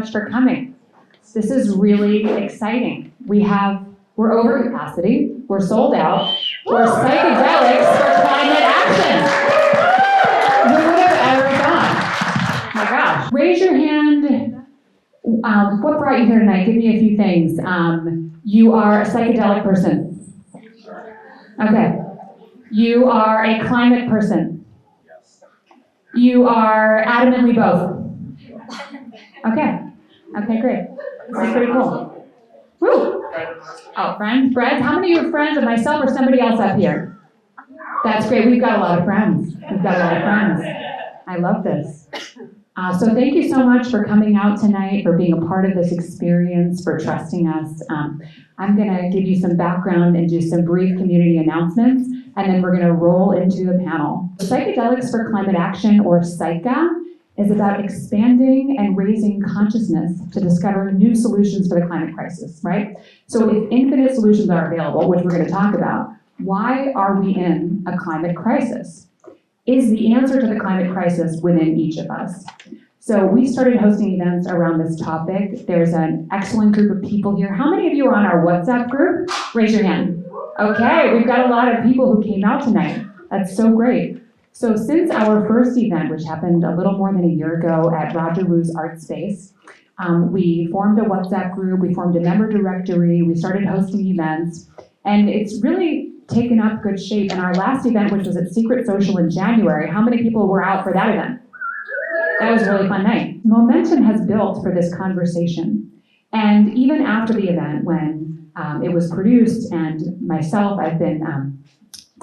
much for coming. This is really exciting. We're over capacity, we're sold out, we're psychedelics for climate action. Who would have ever thought? Oh my gosh. Raise your hand. What brought you here tonight? Give me a few things. You are a psychedelic person. Okay. You are a climate person. You are adamantly both. Okay. Okay, great. This is pretty cool. Woo! Oh, friends? Friends? How many of you are friends of myself or somebody else up here? That's great. We've got a lot of friends. I love this. So thank you so much for coming out tonight, for being a part of this experience, for trusting us. I'm going to give you some background and do some brief community announcements, and then we're going to roll into the panel. Psychedelics for Climate Action, or PSYCA, is about expanding and raising consciousness to discover new solutions for the climate crisis, right? So if infinite solutions are available, which we're going to talk about, why are we in a climate crisis? Is the answer to the climate crisis within each of us? So we started hosting events around this topic. There's an excellent group of people here. How many of you are on our WhatsApp group? Raise your hand. Okay, we've got a lot of people who came out tonight. That's so great. So since our first event, which happened a little more than a year ago at Roger Wu's Art Space, we formed a WhatsApp group, we formed a member directory, we started hosting events, and it's really taken up good shape. And our last event, which was at Secret Social in January, how many people were out for that event? That was a really fun night. Momentum has built for this conversation. And even after the event, when it was produced, and myself, I've been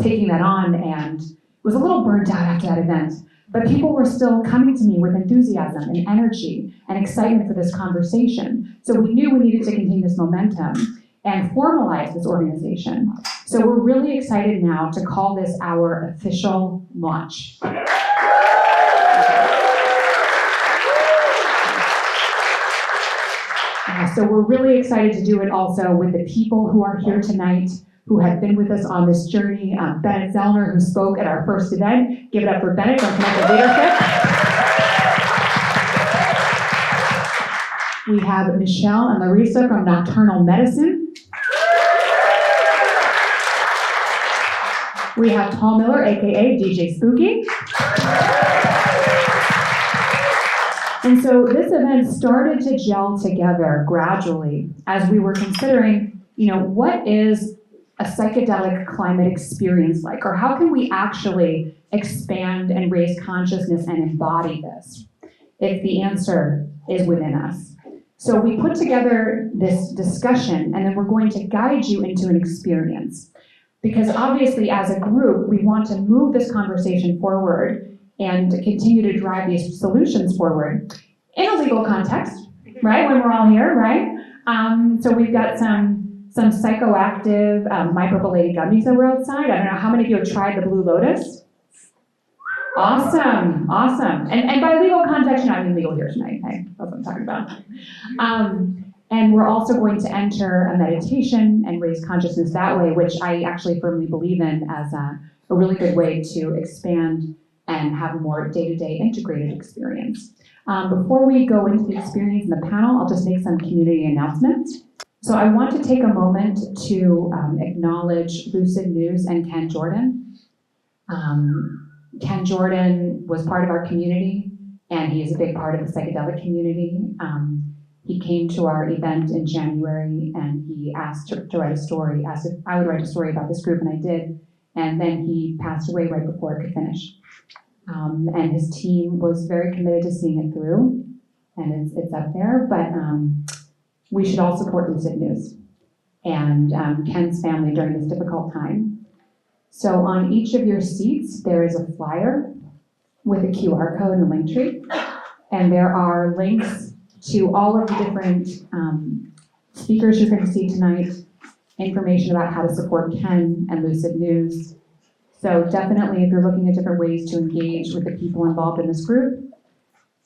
taking that on, and was a little burnt out after that event, but people were still coming to me with enthusiasm and energy and excitement for this conversation. So we knew we needed to continue this momentum and formalize this organization. So we're really excited now to call this our official launch. So we're really excited to do it also with the people who are here tonight, who have been with us on this journey. Bennet Zelner, who spoke at our first event. Give it up for Bennet from Connected Leadership. We have Michelle and Larissa from Nocturnal Medicine. We have Paul Miller, aka DJ Spooky. And so this event started to gel together gradually as we were considering, what is a psychedelic climate experience like? Or how can we actually expand and raise consciousness and embody this if the answer is within us? So we put together this discussion, and then we're going to guide you into an experience. Because obviously, as a group, we want to move this conversation forward and continue to drive these solutions forward in a legal context, right? When we're all here, right? So we've got some psychoactive microbladed gummies that were outside. I don't know how many of you have tried the Blue Lotus? Awesome. And by legal context, I mean legal here tonight. Okay? That's what I'm talking about. And we're also going to enter a meditation and raise consciousness that way, which I actually firmly believe in as a really good way to expand and have a more day-to-day integrated experience. Before we go into the experience in the panel, I'll just make some community announcements. So I want to take a moment to acknowledge Lucid News and Ken Jordan. Ken Jordan was part of our community, and he is a big part of the psychedelic community. He came to our event in January, and he asked to write a story, asked if I would write a story about this group, and I did. And then he passed away right before it could finish. And his team was very committed to seeing it through, and it's up there. But we should all support Lucid News and Ken's family during this difficult time. So on each of your seats, there is a flyer with a QR code and a link tree. And there are links to all of the different speakers you're going to see tonight, information about how to support Ken and Lucid News. So definitely, if you're looking at different ways to engage with the people involved in this group,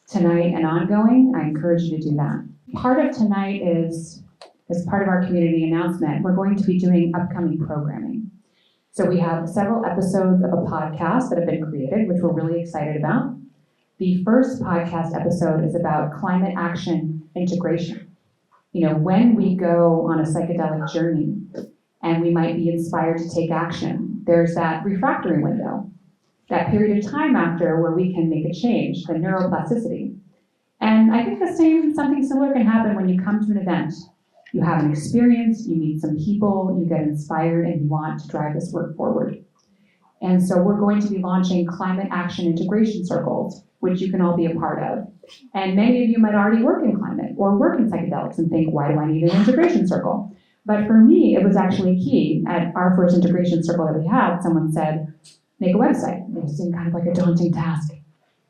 tonight and ongoing, I encourage you to do that. Part of tonight is, as part of our community announcement, we're going to be doing upcoming programming. So we have several episodes of a podcast that have been created, which we're really excited about. The first podcast episode is about climate action integration. You know, when we go on a psychedelic journey and we might be inspired to take action, there's that refractory window, that period of time after where we can make a change, the neuroplasticity. And I think something similar can happen when you come to an event. You have an experience, you meet some people, you get inspired, and you want to drive this work forward. And so we're going to be launching climate action integration circles, which you can all be a part of. And many of you might already work in climate or work in psychedelics and think, why do I need an integration circle? But for me, it was actually key. At our first integration circle that we had, someone said, make a website. It seemed kind of like a daunting task.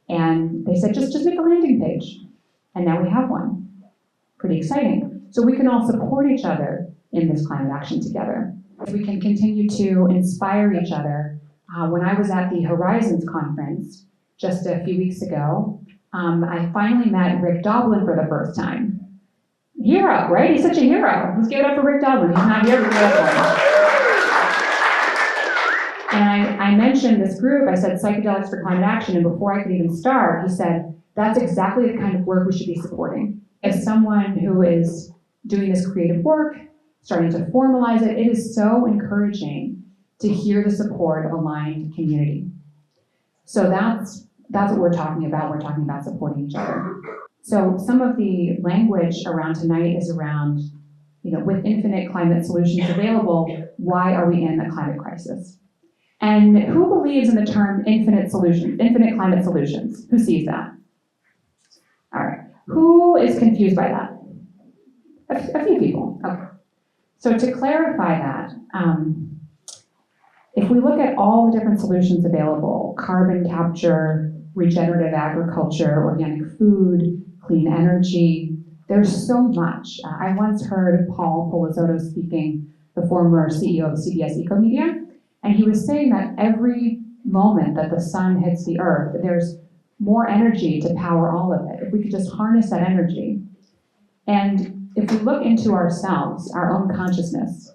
And they said, just make a landing page. And now we have one. Pretty exciting. So we can all support each other in this climate action together. We can continue to inspire each other. When I was at the Horizons conference just a few weeks ago, I finally met Rick Doblin for the first time. Hero, right? He's such a hero. Let's give it up for Rick Doblin. He's not here, but give it up for him. And I mentioned this group, I said Psychedelics for Climate Action, and before I could even start, he said, that's exactly the kind of work we should be supporting. As someone who is doing this creative work, starting to formalize it, it is so encouraging to hear the support of a aligned community. So that's what we're talking about. We're talking about supporting each other. So some of the language around tonight is around, with infinite climate solutions available, why are we in a climate crisis? And who believes in the term infinite solutions, infinite climate solutions? Who sees that? All right. Who is confused by that? A few people. Okay. So to clarify that, if we look at all the different solutions available, carbon capture, regenerative agriculture, organic food, clean energy, there's so much. I once heard Paul Polizotto speaking, the former CEO of CBS Ecomedia, and he was saying that every moment that the sun hits the earth, there's more energy to power all of it. If we could just harness that energy. And if we look into ourselves, our own consciousness,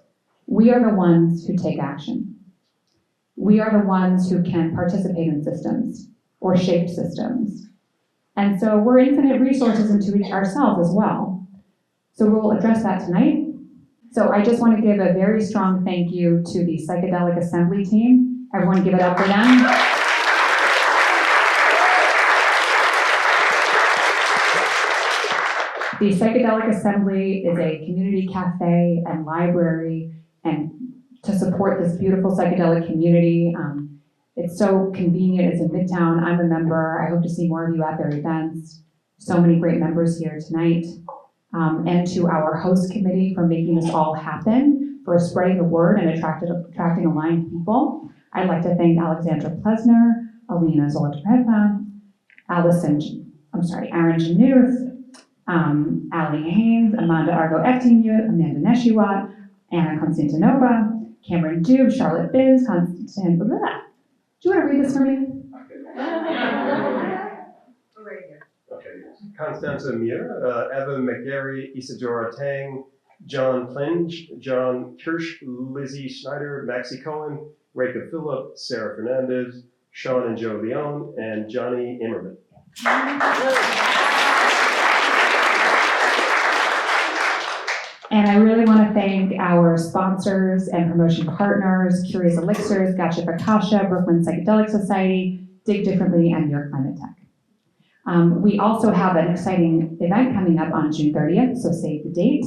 we are the ones who take action. We are the ones who can participate in systems or shape systems. And so we're infinite resources into ourselves as well. So we'll address that tonight. So I just want to give a very strong thank you to the Psychedelic Assembly team. Everyone give it up for them. The Psychedelic Assembly is a community cafe and library and to support this beautiful psychedelic community. It's so convenient. It's in Midtown. I'm a member. I hope to see more of you at their events. So many great members here tonight. And to our host committee for making this all happen, for spreading the word and attracting aligned people. I'd like to thank Alexandra Plesner, Alina Zolotreva, Aaron Januth, Ali Haynes, Amanda Argo-Eftimuth, Amanda Neshiwat, Anna Konstantinova, Cameron Dube, Charlotte Binns, Constantine, blah, blah, blah. Do you want to read this for me? Okay. Constanza Muir, Eva McGarry, Isadora Tang, John Plinge, John Kirsch, Lizzie Schneider, Maxie Cohen, Reka Phillip, Sarah Fernandez, Sean and Joe Leone, and Johnny Immerman. And I really want to thank our sponsors and promotion partners, Curious Elixirs, Gotcha Vakasha, Brooklyn Psychedelic Society, Dig Differently, and New York Climate Tech. We also have an exciting event coming up on June 30th, so save the date.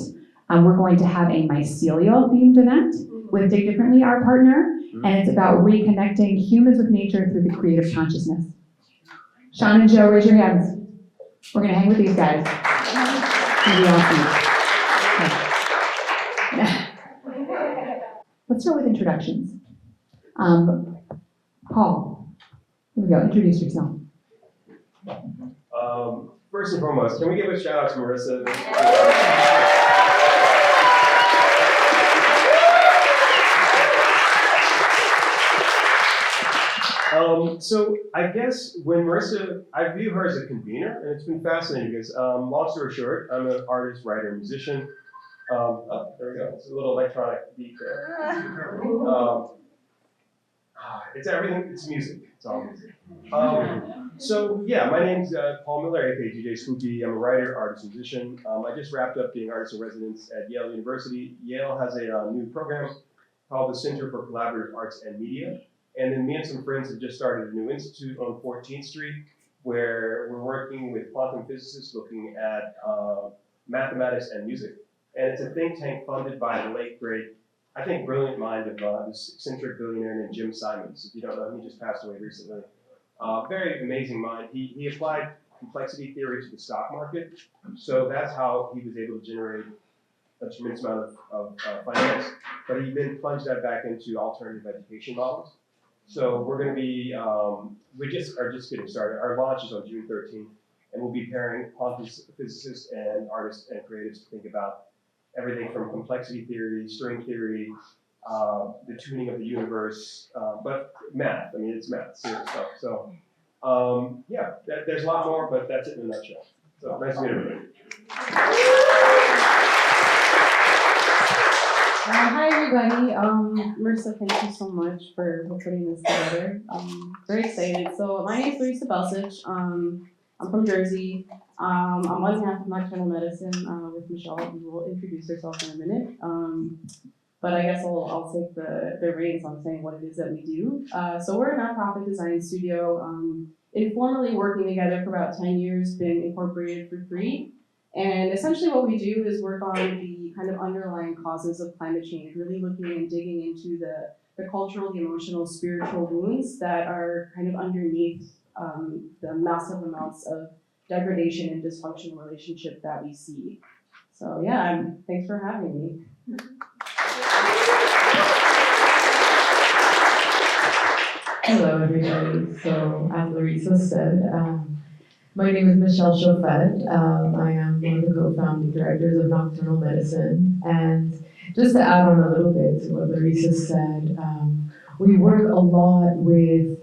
We're going to have a mycelial-themed event with Dig Differently, our partner, and it's about reconnecting humans with nature through the creative consciousness. Sean and Joe, raise your hands. We're going to hang with these guys. It's going to be awesome. Let's start with introductions. Paul, here we go. Introduce yourself. First and foremost, can we give a shout out to Marissa? So I guess when Marissa, I view her as a convener, and it's been fascinating because, long story short, I'm an artist, writer, musician. Oh, there we go. It's a little electronic beat there. It's everything. It's music. It's all music. So yeah, my name's Paul Miller, aka DJ Spooky. I'm a writer, artist, musician. I just wrapped up being artist in residence at Yale University. Yale has a new program called the Center for Collaborative Arts and Media. And then me and some friends have just started a new institute on 14th Street where we're working with quantum physicists looking at mathematics and music. And it's a think tank funded by the late, great, I think, brilliant mind of this eccentric billionaire named Jim Simons. If you don't know him, he just passed away recently. Very amazing mind. He applied complexity theory to the stock market. So that's how he was able to generate a tremendous amount of finance. But he then plunged that back into alternative education models. So we're going to be, we are just getting started. Our launch is on June 13th, and we'll be pairing quantum physicists and artists and creatives to think about everything from complexity theory, string theory, the tuning of the universe, but math. I mean, it's math, serious stuff. So, yeah, there's a lot more, but that's it in a nutshell. So, nice to meet everybody. Hi everybody, Marissa, thank you so much for putting this together. Very excited. So my name is Larissa Belcic. I'm from Jersey. I'm one half of Nocturnal Medicine with Michelle, who will introduce herself in a minute. But I guess I'll take the reins on saying what it is that we do. So we're a nonprofit design studio, informally working together for about 10 years, been incorporated for free. And essentially what we do is work on the kind of underlying causes of climate change, really looking and digging into the cultural, the emotional, spiritual wounds that are kind of underneath the massive amounts of degradation and dysfunctional relationship that we see. So yeah, thanks for having me. Hello, everybody. So, as Larissa said, my name is Michelle Shofet. I am one of the co-founding directors of Nocturnal Medicine. And just to add on a little bit to what Larissa said, we work a lot with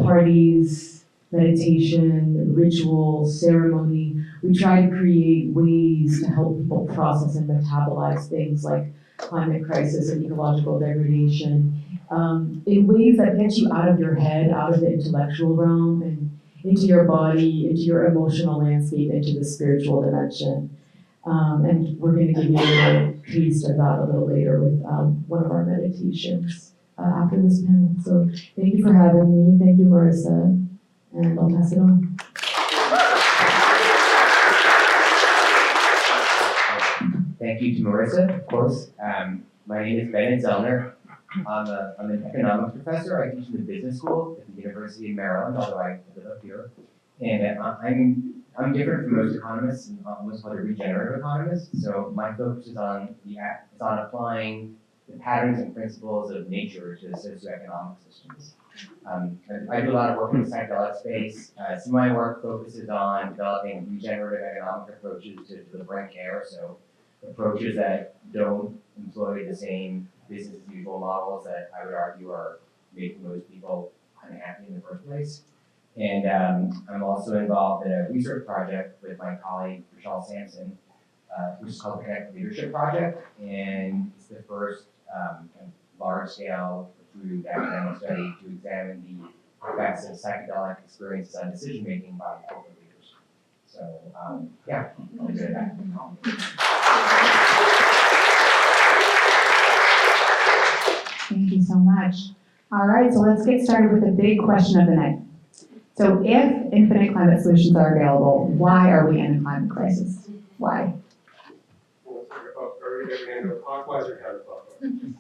parties, meditation, ritual, ceremony. We try to create ways to help people process and metabolize things like climate crisis and ecological degradation in ways that get you out of your head, out of the intellectual realm, and into your body, into your emotional landscape, into the spiritual dimension. And we're going to give you a little taste of that a little later with one of our meditations after this panel. So thank you for having me. Thank you, Marissa. And I'll pass it on. Thank you to Marissa, of course. My name is Bennet Zelner. I'm an economics professor. I teach in the business school at the University of Maryland, although I live up here. And I'm different from most economists and what's called a regenerative economist. So my focus is on applying the patterns and principles of nature to socioeconomic systems. I do a lot of work in the psychedelic space. Some of my work focuses on developing regenerative economic approaches to the brain care, so approaches that don't employ the same business as usual models that I would argue are making most people unhappy in the first place. And I'm also involved in a research project with my colleague, Michelle Sampson, which is called the Connect Leadership Project. And it's the first large-scale approved academic study to examine the effects of psychedelic experiences on decision-making by corporate leaders. So, yeah, I'll leave it at that. Thank you so much. All right, so let's get started with the big question of the night. So if infinite climate solutions are available, why are we in a climate crisis? Why? Are we going to go clockwise or counterclockwise?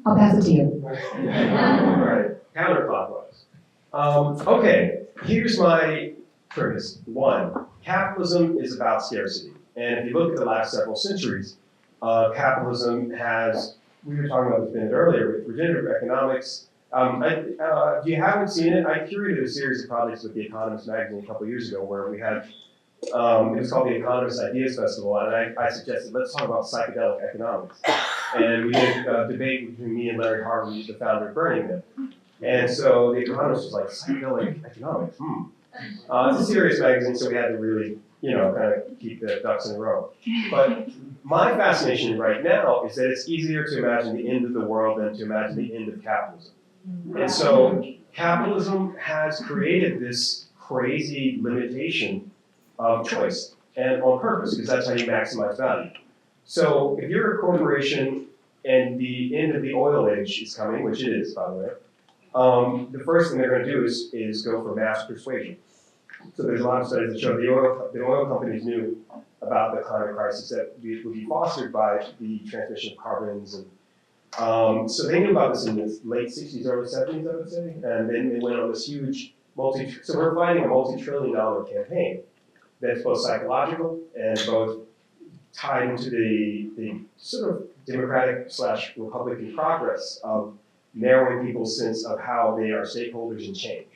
I'll pass it to you. All right, counterclockwise. Okay, here's my premise. One, capitalism is about scarcity. And if you look at the last several centuries, capitalism has, we were talking about this Bennet earlier, with regenerative economics. If you haven't seen it, I curated a series of projects with The Economist magazine a couple of years ago where we had, it was called the Economist Ideas Festival, and I suggested, let's talk about psychedelic economics. And we did a debate between me and Larry Harvey, who's the founder of Burning Man. And so The Economist was like, psychedelic economics, It's a serious magazine, so we had to really, kind of keep the ducks in a row. But my fascination right now is that it's easier to imagine the end of the world than to imagine the end of capitalism. And so capitalism has created this crazy limitation of choice, and on purpose, because that's how you maximize value. So if you're a corporation and the end of the oil age is coming, which it is, by the way, the first thing they're going to do is go for mass persuasion. So there's a lot of studies that show the oil companies knew about the climate crisis that would be fostered by the transmission of carbons. And so they knew about this in the late 60s, early 70s, I would say. And then they went on this huge so we're fighting a multi-trillion-dollar campaign that's both psychological and both tied into the sort of democratic/Republican progress of narrowing people's sense of how they are stakeholders in change.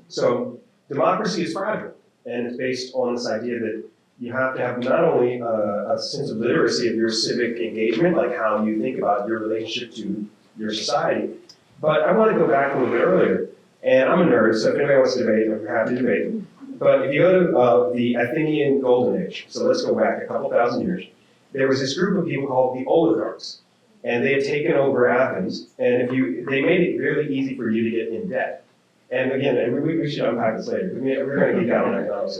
So democracy is fragile, and it's based on this idea that you have to have not only a sense of literacy of your civic engagement, like how you think about your relationship to your society, but I want to go back a little bit earlier, and I'm a nerd, so if anybody wants to debate, I'm happy to debate. But if you go to the Athenian Golden Age, so let's go back a couple thousand years, there was this group of people called the oligarchs, and they had taken over Athens, and they made it really easy for you to get in debt. And again, we should unpack this later. We're going to get down on economics.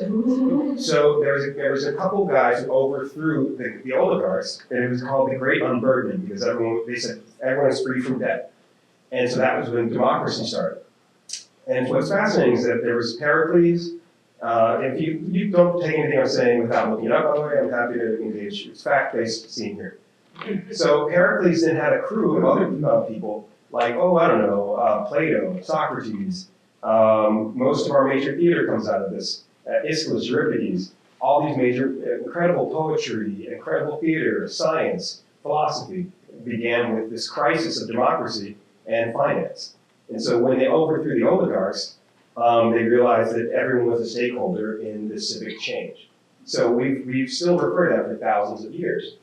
So there was a couple guys who overthrew the oligarchs, and it was called the Great Unburdening, because they said everyone is free from debt. And so that was when democracy started. And what's fascinating is that there was Pericles. If you don't take anything I'm saying without looking it up, by the way, I'm happy to engage. It's fact-based scene here. So Pericles then had a crew of other people, like, I don't know, Plato, Socrates. Most of our major theater comes out of this. Aeschylus, Euripides, all these major, incredible poetry, incredible theater, science, philosophy began with this crisis of democracy and finance. And so when they overthrew the oligarchs, they realized that everyone was a stakeholder in this civic change. So we've still referred to that for thousands of years.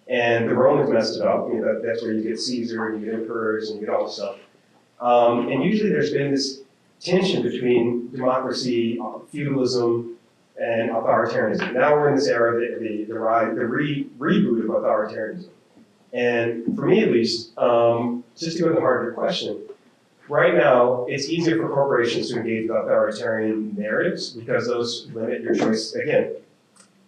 And the Romans messed it up. That's where you get Caesar and you get emperors and you get all this stuff. And usually there's been this tension between democracy, feudalism, and authoritarianism. Now we're in this era of the reboot of authoritarianism. And for me at least, just to go to the heart of your question, right now it's easier for corporations to engage with authoritarian narratives because those limit your choice again.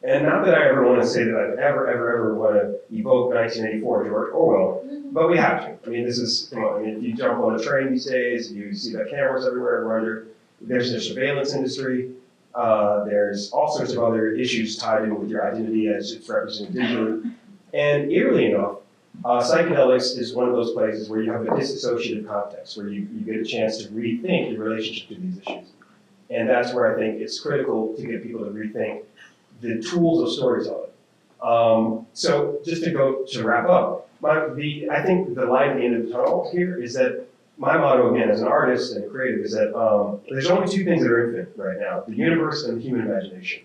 And not that I ever want to say that I ever want to evoke 1984 George Orwell, but we have to. I mean, this is, if you jump on a train these days, you see the cameras everywhere, there's a surveillance industry, there's all sorts of other issues tied in with your identity as it's represented digitally. And eerily enough, psychedelics is one of those places where you have a disassociative context, where you get a chance to rethink your relationship to these issues. And that's where I think it's critical to get people to rethink the tools of storytelling. So just to wrap up, I think the light at the end of the tunnel here is that my motto, again, as an artist and a creative, is that there's only two things that are infinite right now, the universe and the human imagination.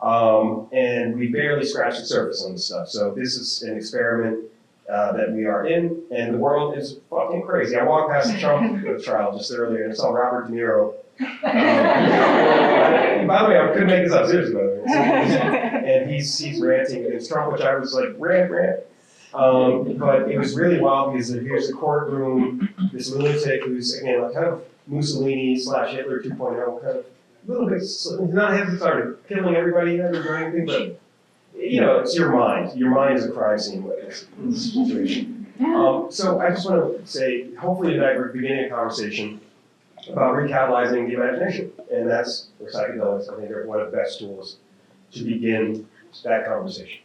And we barely scratched the surface on this stuff. So this is an experiment that we are in, and the world is fucking crazy. I walked past the Trump trial just earlier and saw Robert De Niro. By the way, I couldn't make this up, seriously, by the way. And he's ranting against Trump, which I was like, rant. But it was really wild because here's the courtroom, this lunatic who's, again, like kind of Mussolini/Hitler 2.0, kind of a little bit, he's not having started killing everybody or anything, but it's your mind. Your mind is a crime scene with this situation. So I just want to say, hopefully tonight we're beginning a conversation about recatalyzing the imagination. And that's where psychedelics, I think, are one of the best tools to begin that conversation.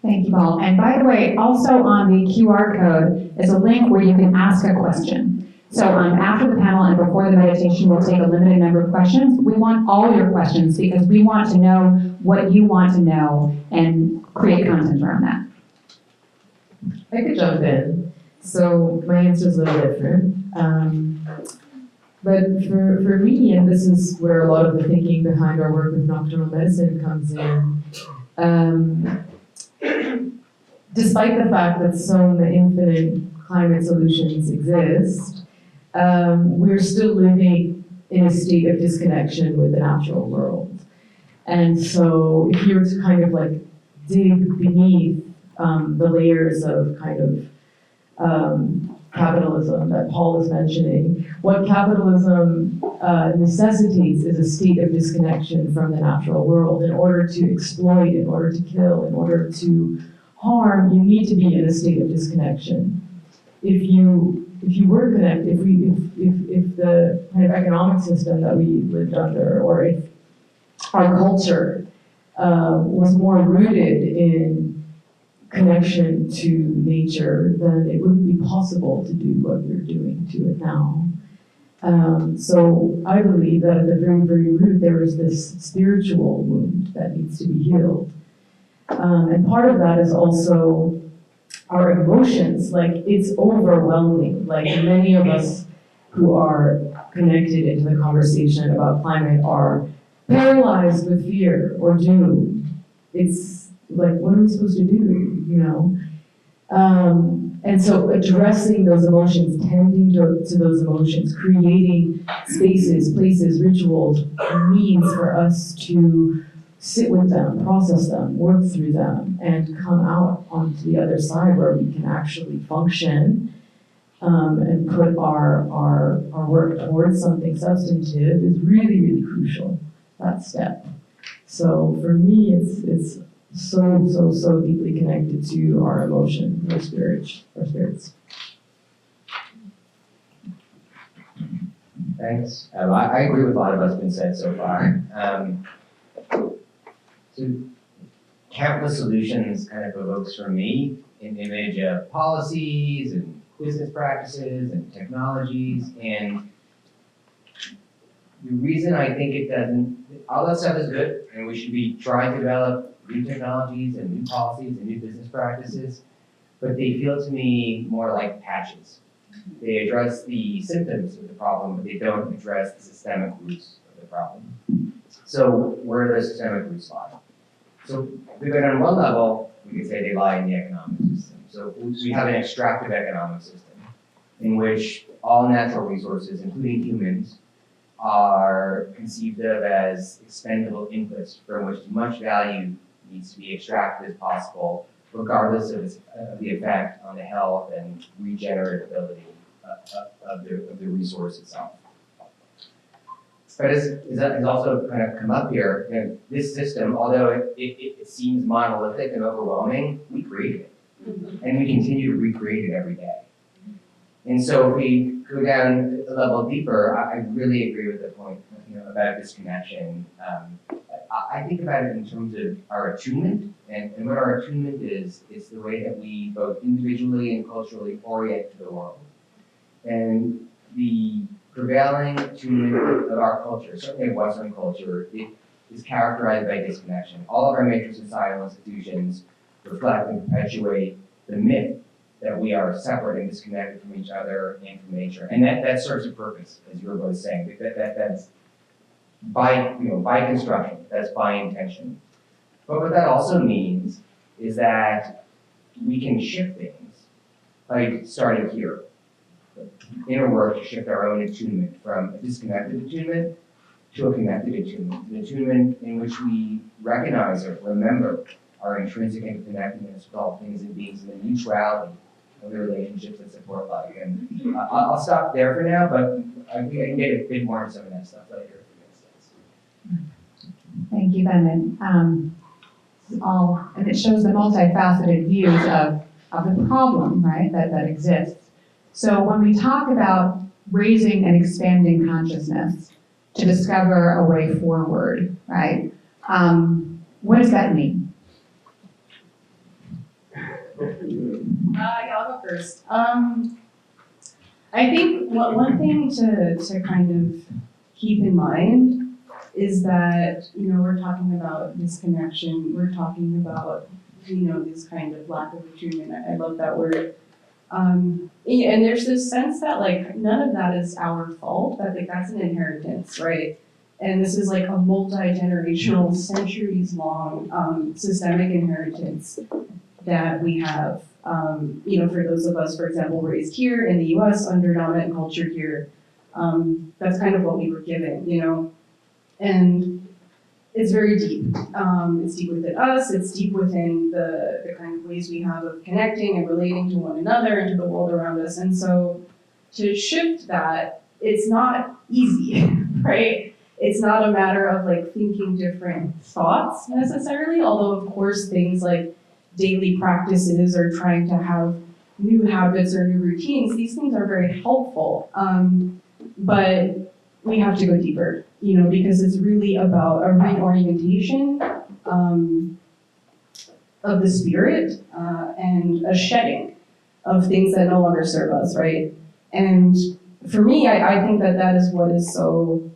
Thank you, Paul. And by the way, also on the QR code is a link where you can ask a question. So after the panel and before the meditation, we'll take a limited number of questions. We want all your questions because we want to know what you want to know and create content around that. I could jump in. So my answer is a little different. But for me, and this is where a lot of the thinking behind our work with Nocturnal Medicine comes in, despite the fact that some infinite climate solutions exist, we're still living in a state of disconnection with the natural world. And so if you were to kind of like dig beneath the layers of kind of capitalism that Paul is mentioning. What capitalism necessitates is a state of disconnection from the natural world. In order to exploit, in order to kill, in order to harm, you need to be in a state of disconnection. If you were connected, if the kind of economic system that we lived under, or if our culture was more rooted in connection to nature, then it wouldn't be possible to do what we're doing to it now. So I believe that at the very, very root there is this spiritual wound that needs to be healed. And part of that is also our emotions. Like, it's overwhelming. Like, many of us who are connected into the conversation about climate are paralyzed with fear or doom. It's like, what are we supposed to do, you know? And so addressing those emotions, tending to those emotions, creating spaces, places, rituals, means for us to sit with them, process them, work through them, and come out onto the other side where we can actually function and put our work towards something substantive is really, really crucial, that step. So for me, it's so deeply connected to our emotion, our spirits. Thanks. I agree with a lot of what's been said so far. So countless solutions kind of evokes for me an image of policies and business practices and technologies, and the reason I think it doesn't, all that stuff is good, and we should be trying to develop new technologies and new policies and new business practices, but they feel to me more like patches. They address the symptoms of the problem, but they don't address the systemic roots of the problem. So where do the systemic roots lie? So because on one level, we could say they lie in the economic system. So we have an extractive economic system in which all natural resources, including humans, are conceived of as expendable inputs from which as much value needs to be extracted as possible, regardless of the effect on the health and regeneratability of the resource itself. But as also kind of come up here, you know, this system, although it seems monolithic and overwhelming, we created it. And we continue to recreate it every day. And so if we go down a level deeper, I really agree with the point, you know, about disconnection. I think about it in terms of our attunement, and what our attunement is the way that we both individually and culturally orient to the world. And the prevailing attunement of our culture, certainly Western culture, it is characterized by disconnection. All of our major societal institutions reflect and perpetuate the myth that we are separate and disconnected from each other and from nature. And that serves a purpose, as you were both saying. That's by construction, that's by intention. But what that also means is that we can shift things by starting here. Inner work to shift our own attunement from a disconnected attunement to a connected attunement, an attunement in which we recognize or remember our intrinsic interconnectedness with all things and beings, and the mutuality of the relationships that support life. And I'll stop there for now, but I think I can get a bit more into some of that stuff later if it makes sense. Thank you, Bennet. And it shows the multifaceted views of the problem, right, that exists. So when we talk about raising and expanding consciousness to discover a way forward, right, what does that mean? Yeah, I'll go first. I think one thing to kind of keep in mind is that, you know, we're talking about disconnection, we're talking about, you know, this kind of lack of attunement. I love that word. And there's this sense that, like, none of that is our fault, that, like, that's an inheritance, right? And this is like a multi-generational, centuries-long systemic inheritance that we have. You know, for those of us, for example, raised here in the US under dominant culture here, that's kind of what we were given, you know? And it's very deep. It's deep within us, it's deep within the kind of ways we have of connecting and relating to one another and to the world around us. And so to shift that, it's not easy, right? It's not a matter of like thinking different thoughts necessarily, although of course things like daily practices or trying to have new habits or new routines, these things are very helpful. But we have to go deeper, because it's really about a reorientation of the spirit and a shedding of things that no longer serve us, right? And for me, I think that is what is so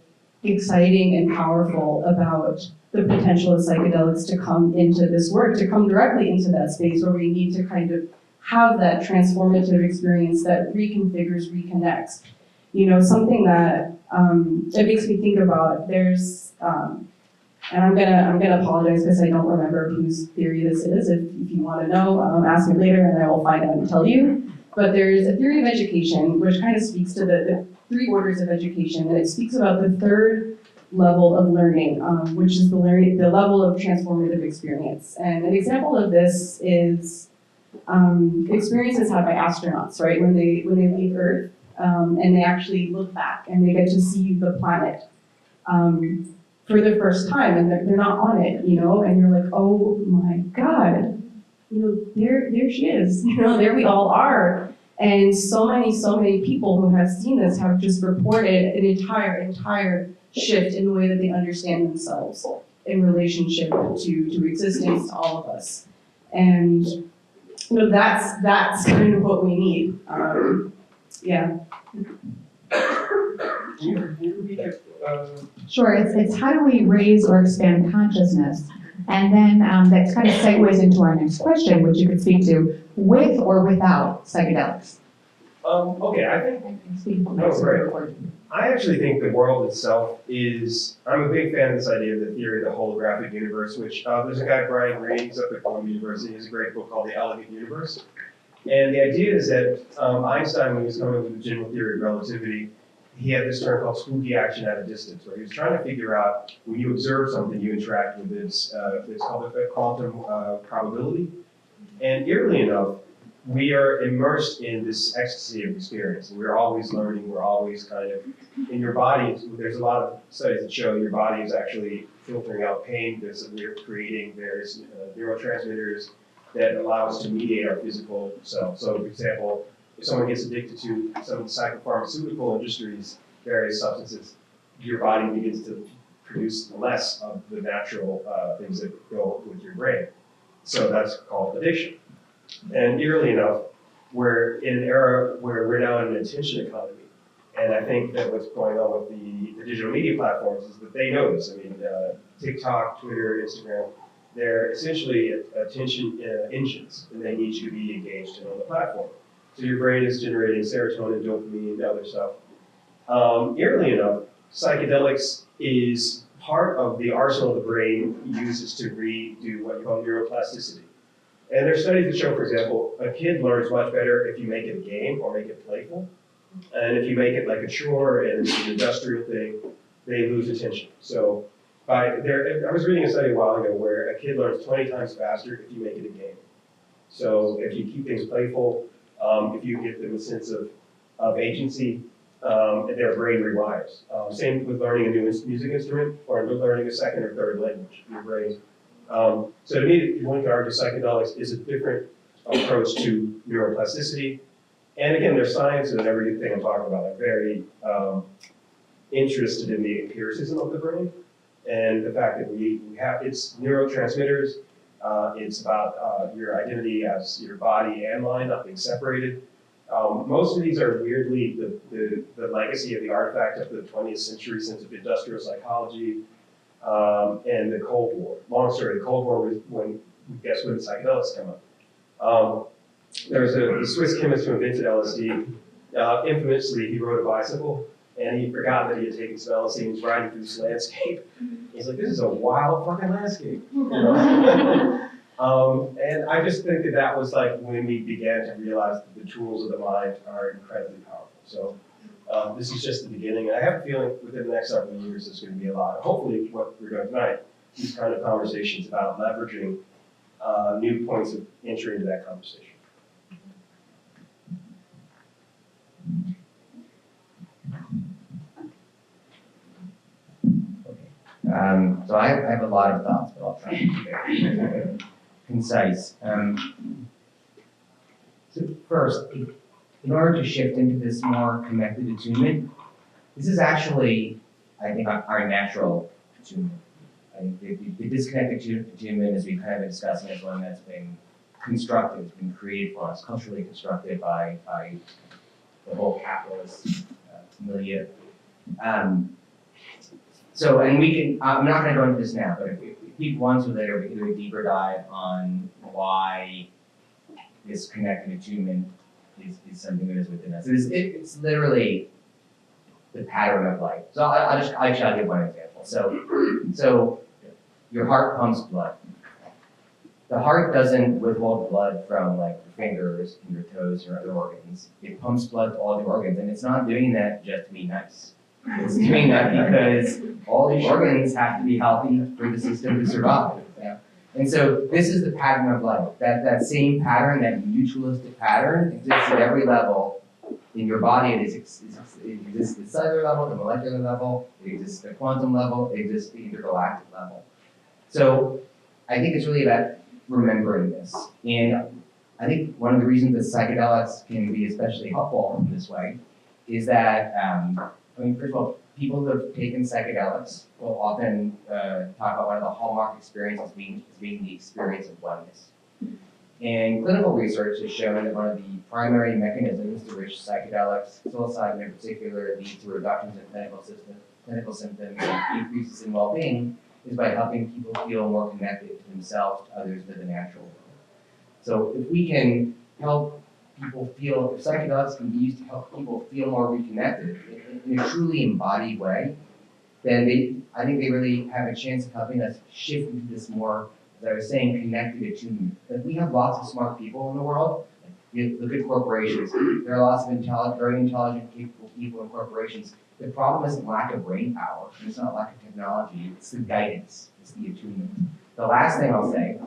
exciting and powerful about the potential of psychedelics to come into this work, to come directly into that space where we need to kind of have that transformative experience that reconfigures, reconnects. Something that it makes me think about, there's, and I'm gonna apologize because I don't remember whose theory this is. If you want to know, ask me later and I will find out and tell you. But there's a theory of education which kind of speaks to the three orders of education, and it speaks about the third level of learning, which is the level of transformative experience. And an example of this is experiences had by astronauts, right? When they leave Earth, and they actually look back and they get to see the planet for the first time, and they're not on it, and you're like, oh my God, there she is, there we all are. And so many people who have seen this have just reported an entire shift in the way that they understand themselves in relationship to existence, to all of us. And that's kind of what we need. Yeah. Can you repeat it? Sure, it's how do we raise or expand consciousness? And then that kind of segues into our next question, which you could speak to, with or without psychedelics. Okay, I think, I actually think the world itself is, I'm a big fan of this idea of the theory of the holographic universe, which there's a guy, Brian Greene, he's up at Columbia University, he has a great book called The Elegant Universe. And the idea is that Einstein, when he was coming up with the general theory of relativity, he had this term called spooky action at a distance, where he was trying to figure out when you observe something, you interact with it's called a quantum probability. And eerily enough, we are immersed in this ecstasy of experience. We're always learning, we're always kind of, in your body, there's a lot of studies that show your body is actually filtering out pain, we're creating various neurotransmitters that allow us to mediate our physical self. So for example, if someone gets addicted to some of the psychopharmaceutical industries, various substances, your body begins to produce less of the natural things that go with your brain. So that's called addiction. And eerily enough, we're in an era where we're now in an attention economy. And I think that what's going on with the digital media platforms is that they know this. I mean, TikTok, Twitter, Instagram, they're essentially attention engines, and they need you to be engaged in on the platform. So your brain is generating serotonin, dopamine, and other stuff. Eerily enough, psychedelics is part of the arsenal the brain uses to redo what you call neuroplasticity. And there's studies that show, for example, a kid learns much better if you make it a game or make it playful. And if you make it like a chore and it's an industrial thing, they lose attention. So I was reading a study a while ago where a kid learns 20 times faster if you make it a game. So if you keep things playful, if you give them a sense of agency, their brain rewires. Same with learning a new music instrument or learning a second or third language. Your brain. So to me, one could argue psychedelics is a different approach to neuroplasticity. And again, there's science and everything I'm talking about. I'm very interested in the empiricism of the brain and the fact that we have its neurotransmitters. It's about your identity as your body and mind not being separated. Most of these are weirdly the legacy of the artifact of the 20th century sense of industrial psychology and the Cold War. Long story, the Cold War was when psychedelics came up. There's a Swiss chemist who invented LSD. Infamously, he rode a bicycle, and he forgot that he had taken some LSD and was riding through this landscape. He's like, this is a wild fucking landscape. You know? And I just think that was like when we began to realize that the tools of the mind are incredibly powerful. So this is just the beginning. And I have a feeling within the next several years there's going to be a lot. Hopefully what we're doing tonight these kind of conversations about leveraging new points of entry into that conversation. So I have a lot of thoughts, but I'll try to keep it concise. So first, in order to shift into this more connected attunement, this is actually, I think, our natural attunement. I think the disconnected attunement, as we've kind of been discussing, is one that's been constructed, it's been created for us, culturally constructed by the whole capitalist milieu. So, and we can, I'm not going to go into this now, but if people want to later, we can do a deeper dive on why this connected attunement is something that is within us. It's literally the pattern of life. So I'll give one example. So your heart pumps blood. The heart doesn't withhold blood from like your fingers and your toes or other organs. It pumps blood to all the organs, and it's not doing that just to be nice. It's doing that because all the organs have to be healthy for the system to survive. Yeah. And so this is the pattern of life. That same pattern, that mutualistic pattern, exists at every level in your body. It exists at the cellular level, the molecular level, it exists at the quantum level, it exists at the intergalactic level. So I think it's really about remembering this. And I think one of the reasons that psychedelics can be especially helpful in this way is that, first of all, people who have taken psychedelics will often talk about one of the hallmark experiences being the experience of oneness. And clinical research has shown that one of the primary mechanisms through which psychedelics, psilocybin in particular, lead to reductions in clinical symptoms and increases in well-being is by helping people feel more connected to themselves, to others, to the natural world. So if we can help people feel, if psychedelics can be used to help people feel more reconnected in a truly embodied way, then I think they really have a chance of helping us shift into this more, as I was saying, connected attunement. Like we have lots of smart people in the world. You look at corporations. There are lots of very intelligent, capable people in corporations. The problem isn't lack of brain power. It's not lack of technology. It's the guidance. It's the attunement. The last thing I'll say,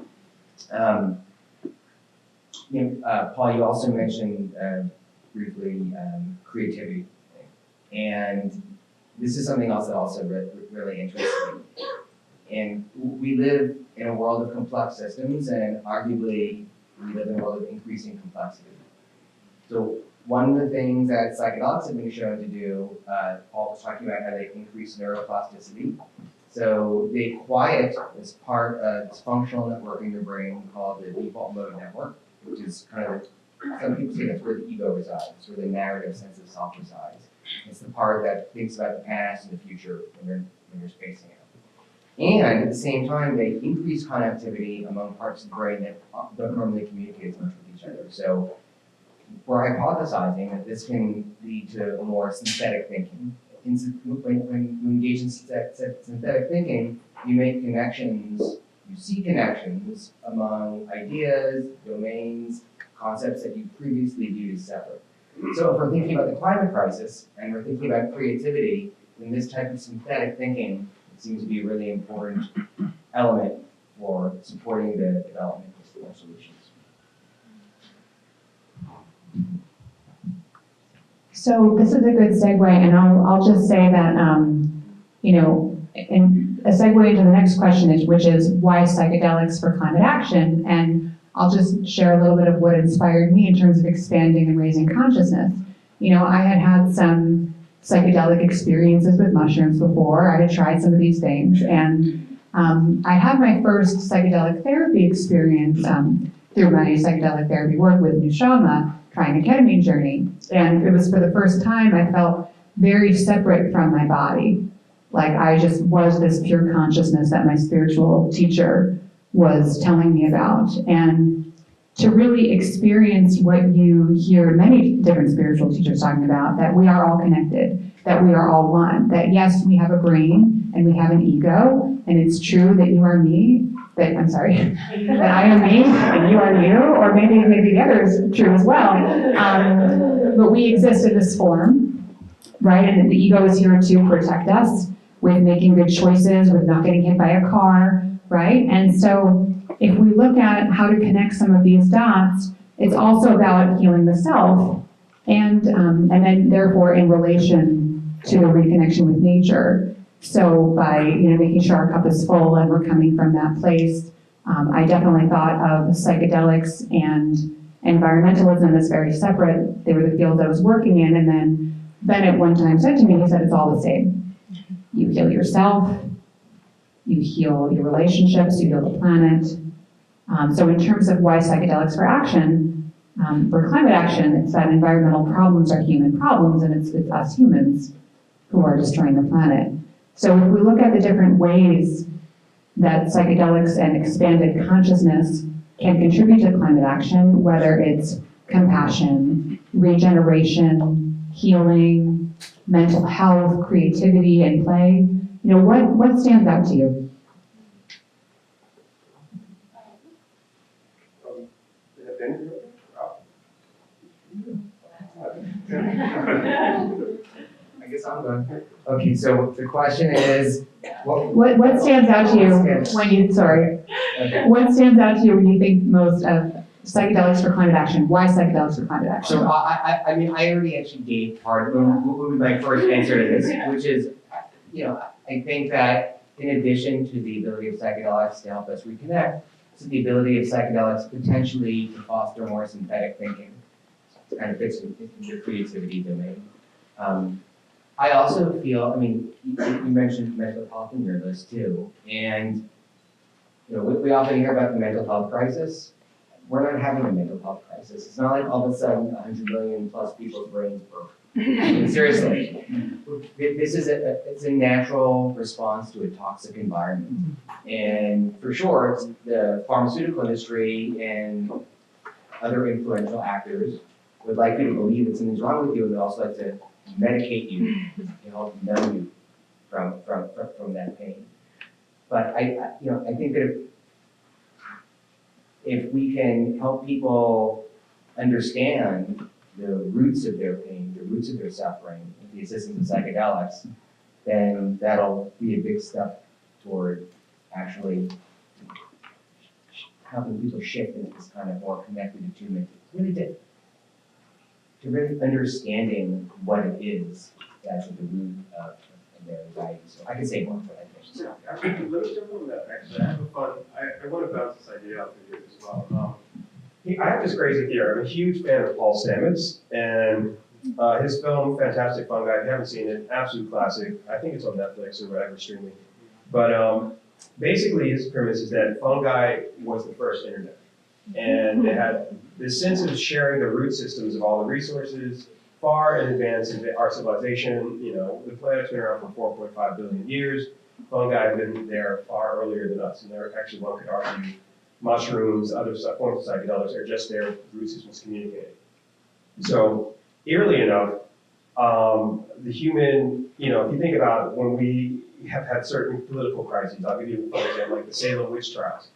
Paul, you also mentioned briefly creativity. And this is something else that also really interests me. And we live in a world of complex systems, and arguably we live in a world of increasing complexity. So one of the things that psychedelics have been shown to do, Paul was talking about how they increase neuroplasticity. So they quiet this part of this functional network in your brain called the default mode network, which is kind of, some people say that's where the ego resides, it's where the narrative sense of self resides. It's the part that thinks about the past and the future when you're spacing out. And at the same time, they increase connectivity among parts of the brain that don't normally communicate as much with each other. So we're hypothesizing that this can lead to more synthetic thinking. When you engage in synthetic thinking, you make connections, you see connections among ideas, domains, concepts that you previously viewed as separate. So if we're thinking about the climate crisis and we're thinking about creativity, then this type of synthetic thinking seems to be a really important element for supporting the development of solutions. So this is a good segue, and I'll just say that, and a segue into the next question, which is why psychedelics for climate action? And I'll just share a little bit of what inspired me in terms of expanding and raising consciousness. I had some psychedelic experiences with mushrooms before. I had tried some of these things, and I had my first psychedelic therapy experience through my psychedelic therapy work with Nushama, trying a ketamine journey. And it was for the first time I felt very separate from my body. Like I just was this pure consciousness that my spiritual teacher was telling me about. And to really experience what you hear many different spiritual teachers talking about, that we are all connected, that we are all one, that yes, we have a brain and we have an ego, and it's true that you are me, that I am me and you are you, or maybe the other is true as well. But we exist in this form, right? And the ego is here to protect us. with making good choices, with not getting hit by a car, right? And so if we look at how to connect some of these dots, it's also about healing the self and then therefore in relation to the reconnection with nature. So by making sure our cup is full and we're coming from that place, I definitely thought of psychedelics and environmentalism as very separate. They were the fields I was working in, and then Bennet one time said to me, he said, it's all the same. You heal yourself, you heal your relationships, you heal the planet. So in terms of why psychedelics for action, for climate action, it's that environmental problems are human problems, and it's us humans who are destroying the planet. So if we look at the different ways that psychedelics and expanded consciousness can contribute to climate action, whether it's compassion, regeneration, healing, mental health, creativity, and play, what stands out to you? I guess I'm going. Okay, so the question is, What stands out to you when you, what stands out to you when you think most of psychedelics for climate action? Why psychedelics for climate action? So I already actually gave part of what would be my first answer to this, which is, I think that in addition to the ability of psychedelics to help us reconnect, it's the ability of psychedelics potentially to foster more synthetic thinking. It kind of fits into the creativity domain. I also feel, you mentioned mental health in your list too, and we often hear about the mental health crisis. We're not having a mental health crisis. It's not like all of a sudden 100 million plus people's brains broke. Seriously, this is it's a natural response to a toxic environment, and for sure, the pharmaceutical industry and other influential actors would like you to believe that something's wrong with you, and they'd also like to medicate you to help numb you from that pain. But I think that if we can help people understand the roots of their pain, the roots of their suffering, with the assistance of psychedelics, then that'll be a big step toward actually helping people shift into this kind of more connected attunement. To really understanding what it is that's at the root of their anxiety. So I can say more, but I think so. Let me jump on that, actually. I have fun. I want to bounce this idea out to you as well. I have this crazy theory. I'm a huge fan of Paul Stamets, and his film, Fantastic Fungi, if you haven't seen it, absolute classic. I think it's on Netflix or whatever streaming. But basically his premise is that fungi was the first internet. And they had this sense of sharing the root systems of all the resources far in advance of our civilization. The planet's been around for 4.5 billion years. Fungi have been there far earlier than us. And they're actually, one could argue, mushrooms, other forms of psychedelics are just their root systems communicating. So, eerily enough, the human, if you think about when we have had certain political crises, I'll give you an example, like the Salem witch trials.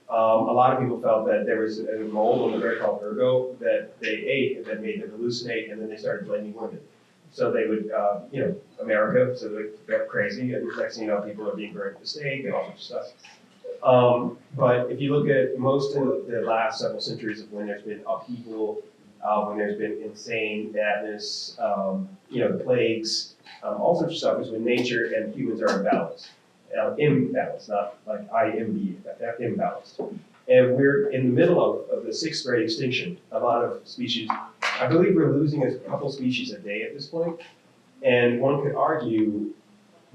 A lot of people felt that there was a mold on the berry called ergo that they ate that made them hallucinate, and then they started blaming women. So they would, America, so they got crazy, and next thing you know, people are being burned at the stake and all sorts of stuff. But if you look at most of the last several centuries of when there's been upheaval, when there's been insane madness, the plagues, all sorts of stuff is when nature and humans are imbalanced. Imbalanced, not like IMB, imbalanced. And we're in the middle of the 6th grade extinction. A lot of species, I believe we're losing a couple species a day at this point. And one could argue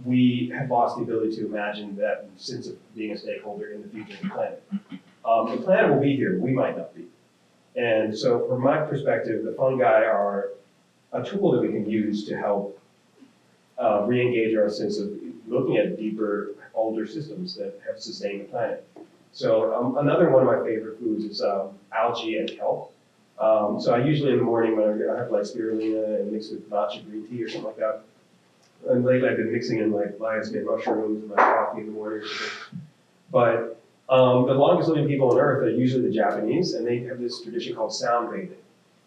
we have lost the ability to imagine that sense of being a stakeholder in the future of the planet. The planet will be here, we might not be. And so from my perspective, the fungi are a tool that we can use to help re-engage our sense of looking at deeper, older systems that have sustained the planet. So another one of my favorite foods is algae and kelp. So I usually in the morning when I have like spirulina and mix with matcha green tea or something like that. And lately I've been mixing in like lion's mane mushrooms in my coffee in the morning or something. But the longest living people on earth are usually the Japanese, and they have this tradition called sound bathing.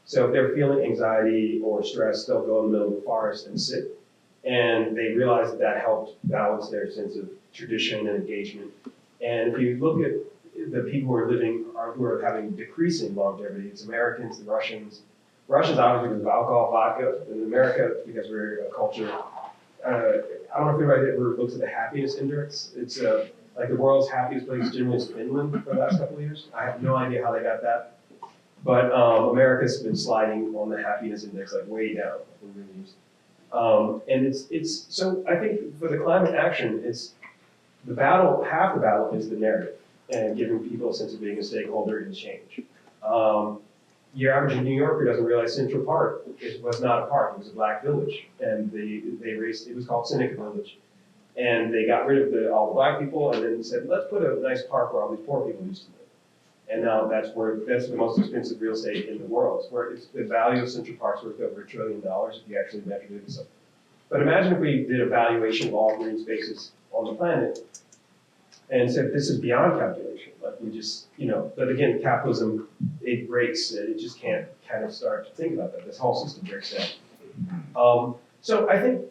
So if they're feeling anxiety or stress, they'll go in the middle of the forest and sit And they realized that that helped balance their sense of tradition and engagement. And if you look at the people who are having decreasing longevity, it's Americans, the Russians. Russians obviously because of alcohol, vodka. In America, because we're a culture. I don't know if anybody ever looks at the happiness index. It's like the world's happiest place generally is Finland for the last couple of years. I have no idea how they got that. But America's been sliding on the happiness index like way down in the news. And it's so I think for the climate action, it's the battle. Half the battle is the narrative and giving people a sense of being a stakeholder in change. Your average New Yorker doesn't realize Central Park was not a park; it was a black village, and they raised it was called Seneca Village, and they got rid of all the black people and then said, let's put a nice park where all these poor people used to live. And now that's the most expensive real estate in the world. It's where the value of Central Park's worth over $1 trillion if you actually measured it. So, but imagine if we did a valuation of all green spaces on the planet and said this is beyond calculation. Like we just, but again, capitalism, it breaks, it just can't kind of start to think about that. This whole system breaks down. So I think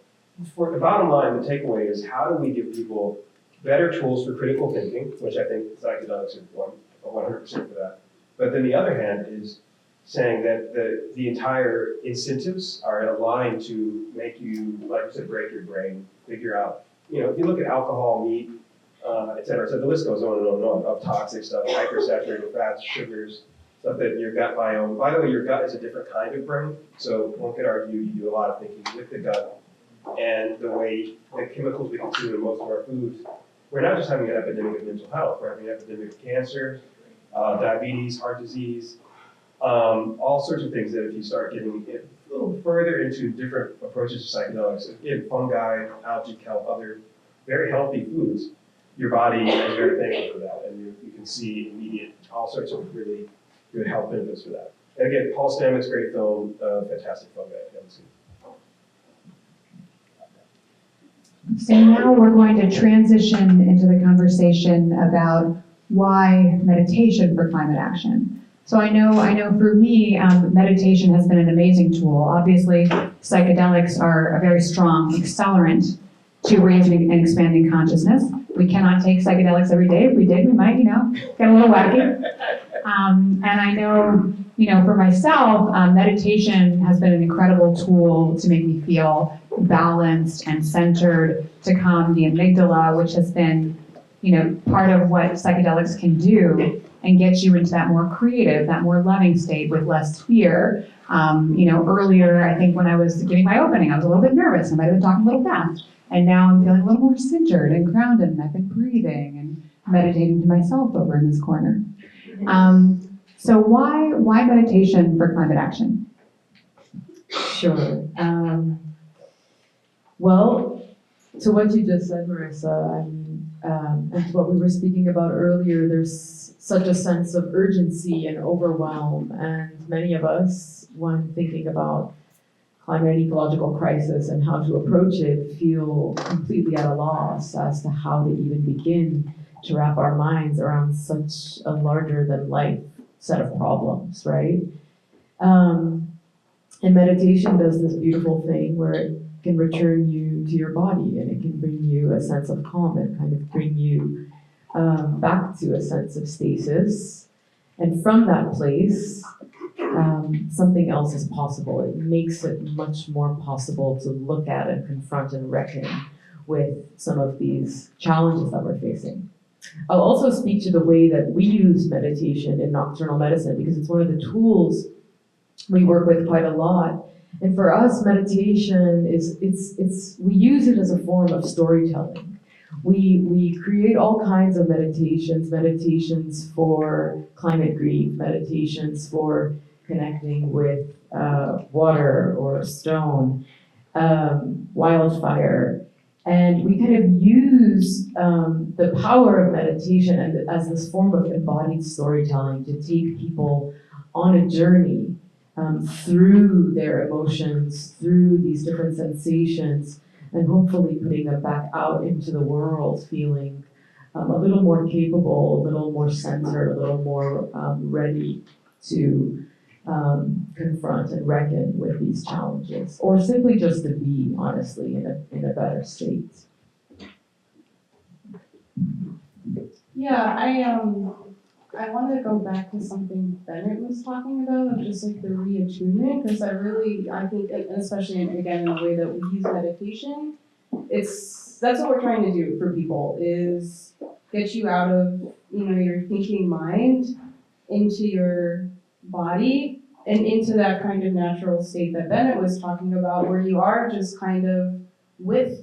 for the bottom line, the takeaway is how do we give people better tools for critical thinking, which I think psychedelics are 100% for that. But then the other hand is saying that the entire incentives are aligned to make you, like you said, break your brain, figure out, if you look at alcohol, meat, et cetera, so the list goes on and on and on of toxic stuff, hypersaturated fats, sugars, stuff that your gut biome. By the way, your gut is a different kind of brain, so one could argue you do a lot of thinking with the gut and the way the chemicals we consume in most of our foods. We're not just having an epidemic of mental health, we're having an epidemic of cancer, diabetes, heart disease, all sorts of things that if you start getting a little further into different approaches to psychedelics, again, fungi, algae, kelp, other very healthy foods, your body is very thankful for that, and you can see immediate, all sorts of really good health benefits for that. And again, Paul Stamets, great film, fantastic fungi, if you haven't seen it. So now we're going to transition into the conversation about why meditation for climate action. So I know for me, meditation has been an amazing tool. Obviously, psychedelics are a very strong accelerant to raising and expanding consciousness. We cannot take psychedelics every day. If we did, we might, get a little wacky. And I know, for myself, meditation has been an incredible tool to make me feel balanced and centered, to calm the amygdala, which has been, part of what psychedelics can do and get you into that more creative, that more loving state with less fear. Earlier, I think when I was giving my opening, I was a little bit nervous. I might have been talking a little fast. And now I'm feeling a little more centered and grounded, and I've been breathing and meditating to myself over in this corner. So why meditation for climate action? Sure. Well, to what you just said, Marissa, and to what we were speaking about earlier, there's such a sense of urgency and overwhelm, and many of us, when thinking about climate and ecological crisis and how to approach it, feel completely at a loss as to how to even begin to wrap our minds around such a larger-than-life set of problems, right? And meditation does this beautiful thing where it can return you to your body, and it can bring you a sense of calm and kind of bring you back to a sense of stasis. And from that place, something else is possible. It makes it much more possible to look at and confront and reckon with some of these challenges that we're facing. I'll also speak to the way that we use meditation in Nocturnal Medicine, because it's one of the tools we work with quite a lot. And for us, meditation we use it as a form of storytelling. We create all kinds of meditations for climate grief, meditations for connecting with water or stone, wildfire. And we kind of use the power of meditation as this form of embodied storytelling to take people on a journey through their emotions, through these different sensations, and hopefully putting them back out into the world feeling a little more capable, a little more centered, a little more ready to confront and reckon with these challenges, or simply just to be, honestly, in a better state. Yeah, I want to go back to something Bennet was talking about, of just like the reattunement, because I think, and especially again in the way that we use meditation, that's what we're trying to do for people, is get you out of, your thinking mind into your body and into that kind of natural state that Bennet was talking about, where you are just kind of with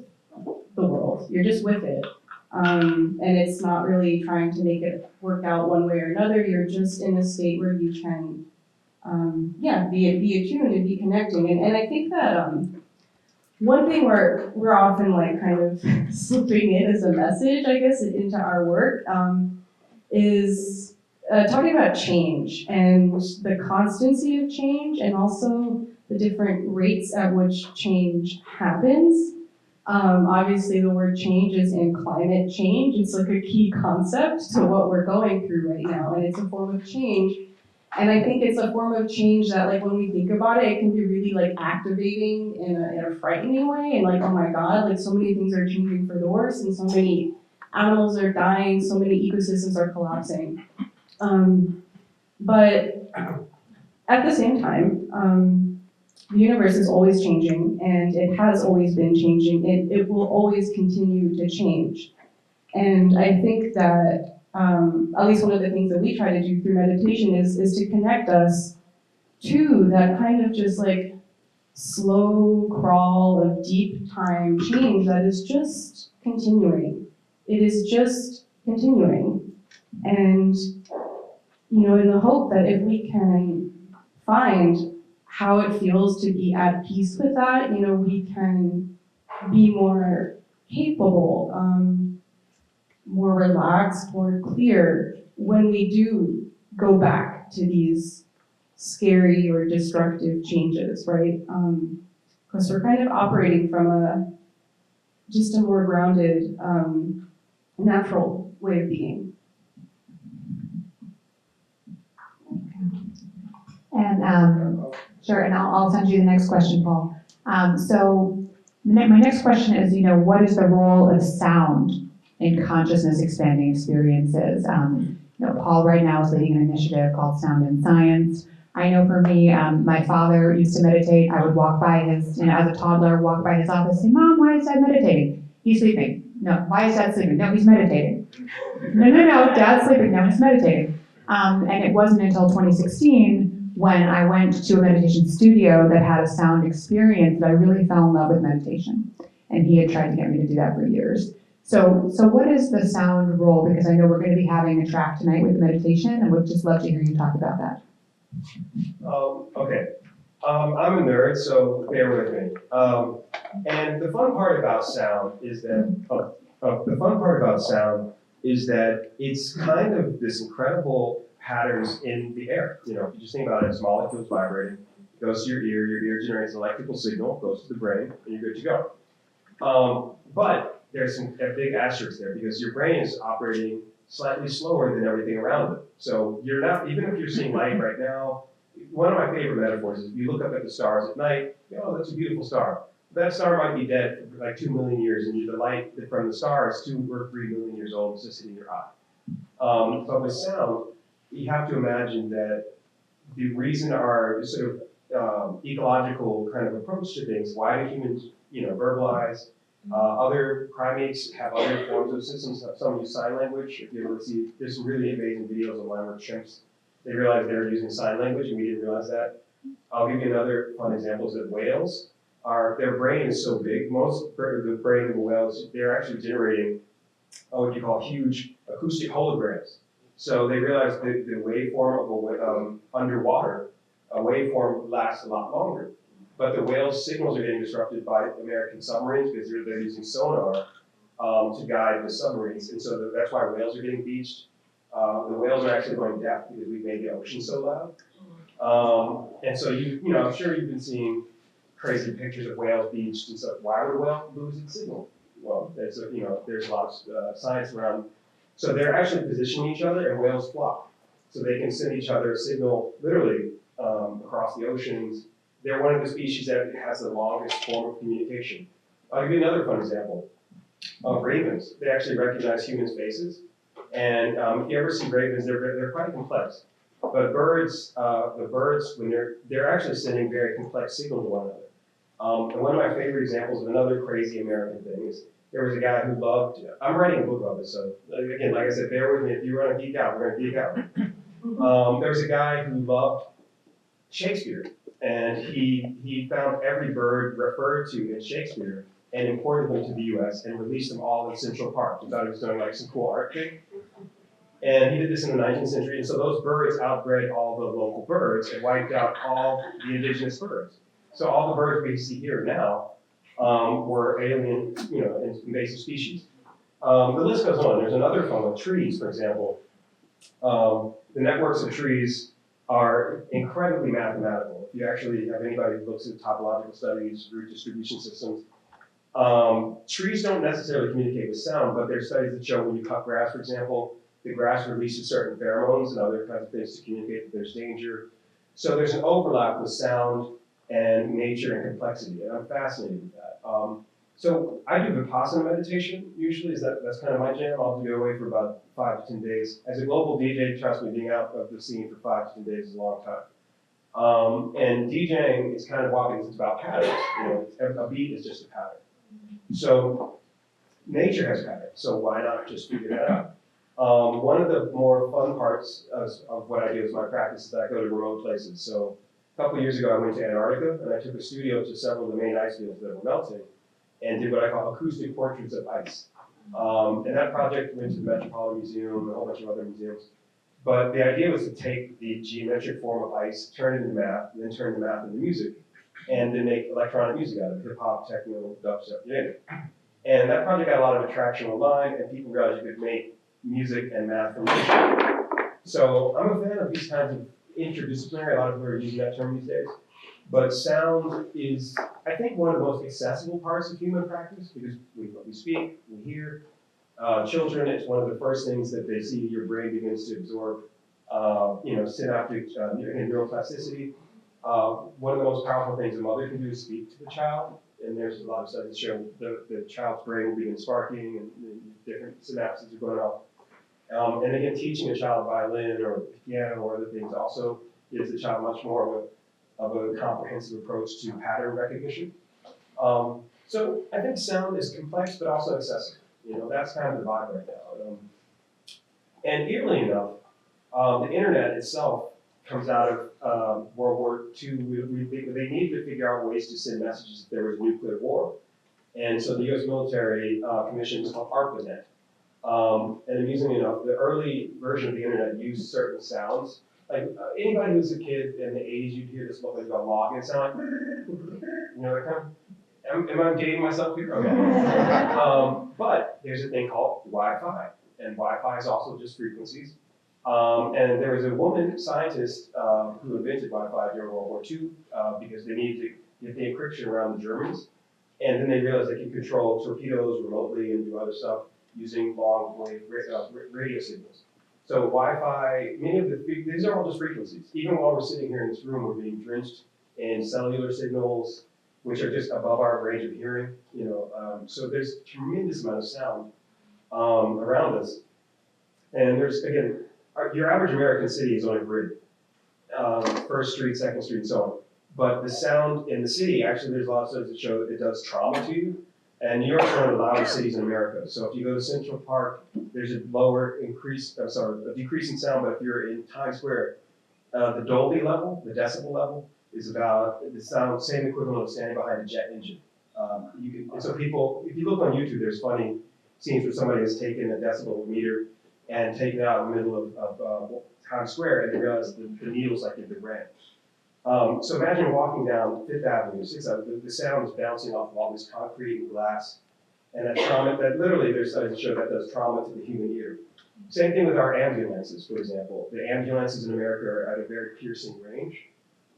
the world. You're just with it. And it's not really trying to make it work out one way or another. You're just in a state where you can, be attuned and be connecting. And I think that one thing we're often like kind of slipping in as a message, I guess, into our work, is talking about change and the constancy of change, and also the different rates at which change happens. Obviously, the word change is in climate change. It's like a key concept to what we're going through right now, and it's a form of change. And I think it's a form of change that, like, when we think about it, it can be really like activating in a frightening way, and like, oh my God, like so many things are changing for the worse, and so many animals are dying, so many ecosystems are collapsing. But at the same time, the universe is always changing, and it has always been changing, and it will always continue to change. And I think that, at least one of the things that we try to do through meditation is to connect us to that kind of just like slow crawl of deep time change that is just continuing. It is just continuing. And, in the hope that if we can find how it feels to be at peace with that, we can be more capable, more relaxed, more clear when we do go back to these scary or destructive changes, right? Because we're kind of operating from just a more grounded, natural way of being. And sure, and I'll send you the next question, Paul. So my next question is, what is the role of sound in consciousness expanding experiences? Paul right now is leading an initiative called Sound in Science. I know for me, my father used to meditate. I would walk by his, as a toddler, walk by his office, say, Mom, why is Dad meditating? He's sleeping. No, why is Dad sleeping? No, he's meditating. No, Dad's sleeping. No, he's meditating. And it wasn't until 2016 when I went to a meditation studio that had a sound experience that I really fell in love with meditation. And he had tried to get me to do that for years. So what is the sound role? Because I know we're going to be having a track tonight with meditation, and we'd just love to hear you talk about that. Okay. I'm a nerd, so bear with me. And the fun part about sound is that it's kind of this incredible patterns in the air. If you just think about it, it's molecules vibrating, it goes to your ear generates an electrical signal, goes to the brain, and you're good to go. But there's some big asterisks there, because your brain is operating slightly slower than everything around it. So you're not, even if you're seeing light right now, one of my favorite metaphors is if you look up at the stars at night, that's a beautiful star. That star might be dead for like 2 million years, and the light from the star is 2 or 3 million years old, it's just hitting your eye. But with sound, you have to imagine that the reason our sort of ecological kind of approach to things, why do humans, verbalize? Other primates have other forms of systems. Some use sign language. If you ever see, there's some really amazing videos online where chimps, they realized they were using sign language and we didn't realize that. I'll give you another fun example is that whales, their brain is so big, most of the brain of the whales, they're actually generating what you call huge acoustic holograms. So they realized that the waveform of underwater, a waveform lasts a lot longer. But the whales' signals are getting disrupted by American submarines because they're using sonar to guide the submarines. And so that's why whales are getting beached. The whales are actually going deaf because we've made the ocean so loud. And so I'm sure you've been seeing crazy pictures of whales beached and stuff. Why would a whale lose its signal? Well, there's a lot of science around. So they're actually positioning each other, and whales flock. So they can send each other a signal literally across the oceans. They're one of the species that has the longest form of communication. I'll give you another fun example. Ravens, they actually recognize humans' faces. And if you ever see ravens, they're quite complex. But birds, the birds, when they're actually sending very complex signals to one another. And one of my favorite examples of another crazy American thing is there was a guy who loved, I'm writing a book on this, so again, like I said, bear with me. If you want to geek out, we're going to geek out. There was a guy who loved Shakespeare, and he found every bird referred to in Shakespeare and imported them to the US and released them all in Central Park. He thought he was doing like some cool art thing. And he did this in the 19th century, and so those birds outbred all the local birds and wiped out all the indigenous birds. So all the birds we see here now were alien, invasive species. The list goes on. There's another fun with trees, for example. The networks of trees are incredibly mathematical. If you actually have anybody who looks at topological studies, root distribution systems, trees don't necessarily communicate with sound, but there's studies that show when you cut grass, for example, the grass releases certain pheromones and other kinds of things to communicate that there's danger. So there's an overlap with sound and nature and complexity, and I'm fascinated with that. So I do Vipassana meditation, usually, that's kind of my jam. I'll go away for about 5 to 10 days. As a global DJ, trust me, being out of the scene for 5 to 10 days is a long time. And DJing is kind of wild because it's about patterns. A beat is just a pattern. So nature has patterns, so why not just figure that out? One of the more fun parts of what I do as my practice is that I go to remote places. So a couple of years ago, I went to Antarctica, and I took a studio to several of the main ice fields that were melting, and did what I call acoustic portraits of ice. And that project went to the Metropolitan Museum and a whole bunch of other museums. But the idea was to take the geometric form of ice, turn it into math, and then turn the math into music, and then make electronic music out of it, hip hop, techno, dubstep, you name it. And that project got a lot of attraction online, and people realized you could make music and math from nature. So I'm a fan of these kinds of interdisciplinary. A lot of people are using that term these days. But sound is, I think, one of the most accessible parts of human practice because we speak, we hear. Children, it's one of the first things that they see your brain begins to absorb, synaptic neuroplasticity. One of the most powerful things a mother can do is speak to the child. And there's a lot of studies that show the child's brain will begin sparking and different synapses are going off. And again, teaching a child violin or piano or other things also gives the child much more of a comprehensive approach to pattern recognition. So I think sound is complex but also accessible. That's kind of the vibe right now. And eerily enough, the internet itself comes out of World War II. They needed to figure out ways to send messages if there was a nuclear war. And so the US military commissioned what's called ARPANET. And amusingly enough, the early version of the internet used certain sounds. Like anybody who's a kid in the 80s, you'd hear this what they call login sound, like, that kind of. Am I dating myself here? Okay. But there's a thing called Wi-Fi, and Wi-Fi is also just frequencies. And there was a woman scientist who invented Wi-Fi during World War II because they needed to get the encryption around the Germans. And then they realized they could control torpedoes remotely and do other stuff using long-wave radio signals. So Wi-Fi, these are all just frequencies. Even while we're sitting here in this room, we're being drenched in cellular signals, which are just above our range of hearing. So there's a tremendous amount of sound around us. And there's, again, your average American city is on a grid. First street, second street, and so on. But the sound in the city, actually there's a lot of studies that show that it does trauma to you. And New York's one of the loudest cities in America. So if you go to Central Park, there's a decrease in sound, but if you're in Times Square, the Dolby level, the decibel level, is about the sound, same equivalent of standing behind a jet engine. So people, if you look on YouTube, there's funny scenes where somebody has taken a decibel meter and taken it out in the middle of Times Square, and they realize the needle's like in the red. So imagine walking down Fifth Avenue, Sixth Avenue, the sound is bouncing off of all this concrete and glass, and that trauma, that literally there's studies that show that does trauma to the human ear. Same thing with our ambulances, for example. The ambulances in America are at a very piercing range,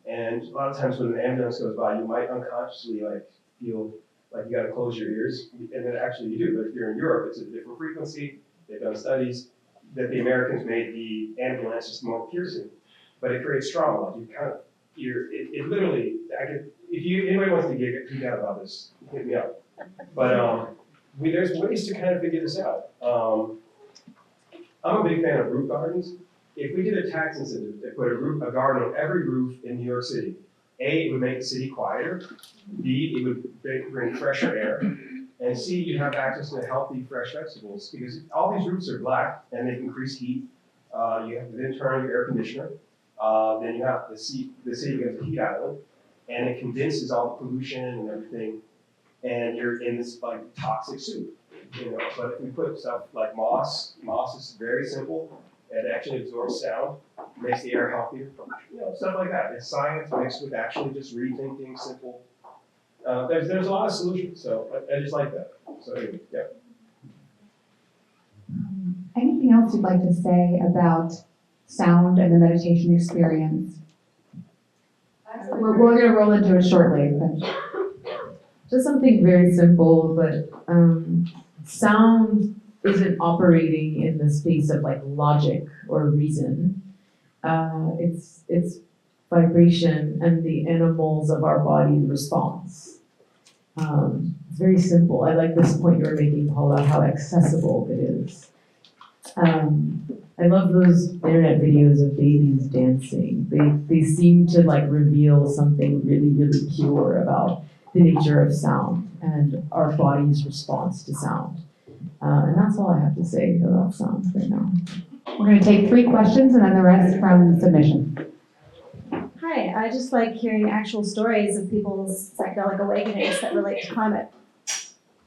and a lot of times when an ambulance goes by, you might unconsciously feel like you gotta close your ears, and then actually you do, but if you're in Europe, it's a different frequency. They've done studies that the Americans made the ambulances more piercing, but it creates trauma, like you kind of it literally, if anybody wants to geek out about this, hit me up. But there's ways to kind of figure this out. I'm a big fan of roof gardens. If we did a tax incentive that put a garden on every roof in New York City, A, it would make the city quieter. B, it would bring fresher air. And C, you'd have access to healthy, fresh vegetables because all these roofs are black and they increase heat. You have to then turn on your air conditioner. Then you have the city becomes a heat island, and it condenses all the pollution and everything, and you're in this like toxic soup. But if we put stuff like moss is very simple. It actually absorbs sound, makes the air healthier. Stuff like that. It's science mixed with actually just rethinking simple. There's a lot of solutions, so I just like that. So anyway, yeah. Anything else you'd like to say about sound and the meditation experience? We're going to roll into it shortly. But. Just something very simple, but sound isn't operating in the space of like logic or reason. It's vibration and the animals of our body response. It's very simple. I like this point you were making, Paula, how accessible it is. I love those internet videos of babies dancing. They seem to like reveal something really, really pure about the nature of sound and our body's response to sound. And that's all I have to say about sound right now. We're going to take 3 questions and then the rest from submission. Hi, I just like hearing actual stories of people's psychedelic awakenings that relate to climate,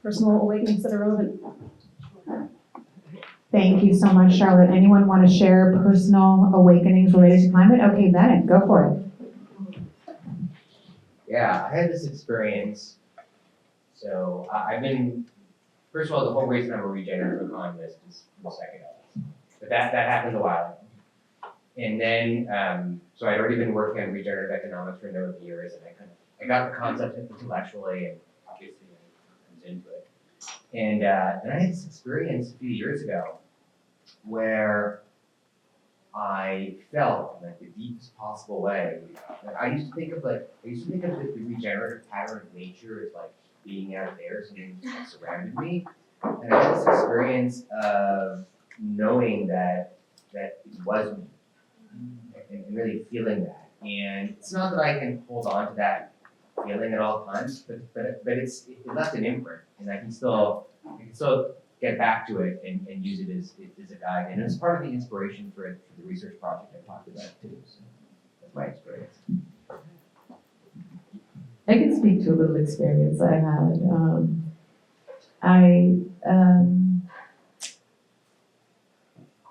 personal awakenings that are relevant. Thank you so much, Charlotte. Anyone want to share personal awakenings related to climate? Okay, Bennet, go for it. Yeah, I had this experience. So I've been, first of all, the whole reason I'm a regenerative economist is psychedelics. But that happened a while ago. And then, so I'd already been working on regenerative economics for a number of years, and I got the concept intellectually, and obviously I was into it. And then I had this experience a few years ago where I felt in like the deepest possible way. Like I used to think of the regenerative pattern of nature as like being out there, something that surrounded me. And I had this experience of knowing that it was me, and really feeling that. And it's not that I can hold on to that feeling at all times, but it left an imprint, and I can still get back to it and use it as a guide. And it's part of the inspiration for the research project I talked about too. So that's my experience. I can speak to a little experience I had.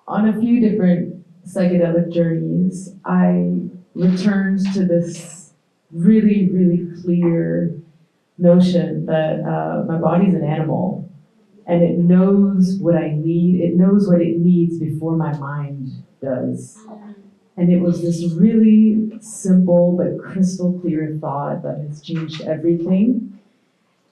On a few different psychedelic journeys, I returned to this really, really clear notion that my body's an animal and it knows what I need. It knows what it needs before my mind does. And it was this really simple but crystal clear thought that has changed everything.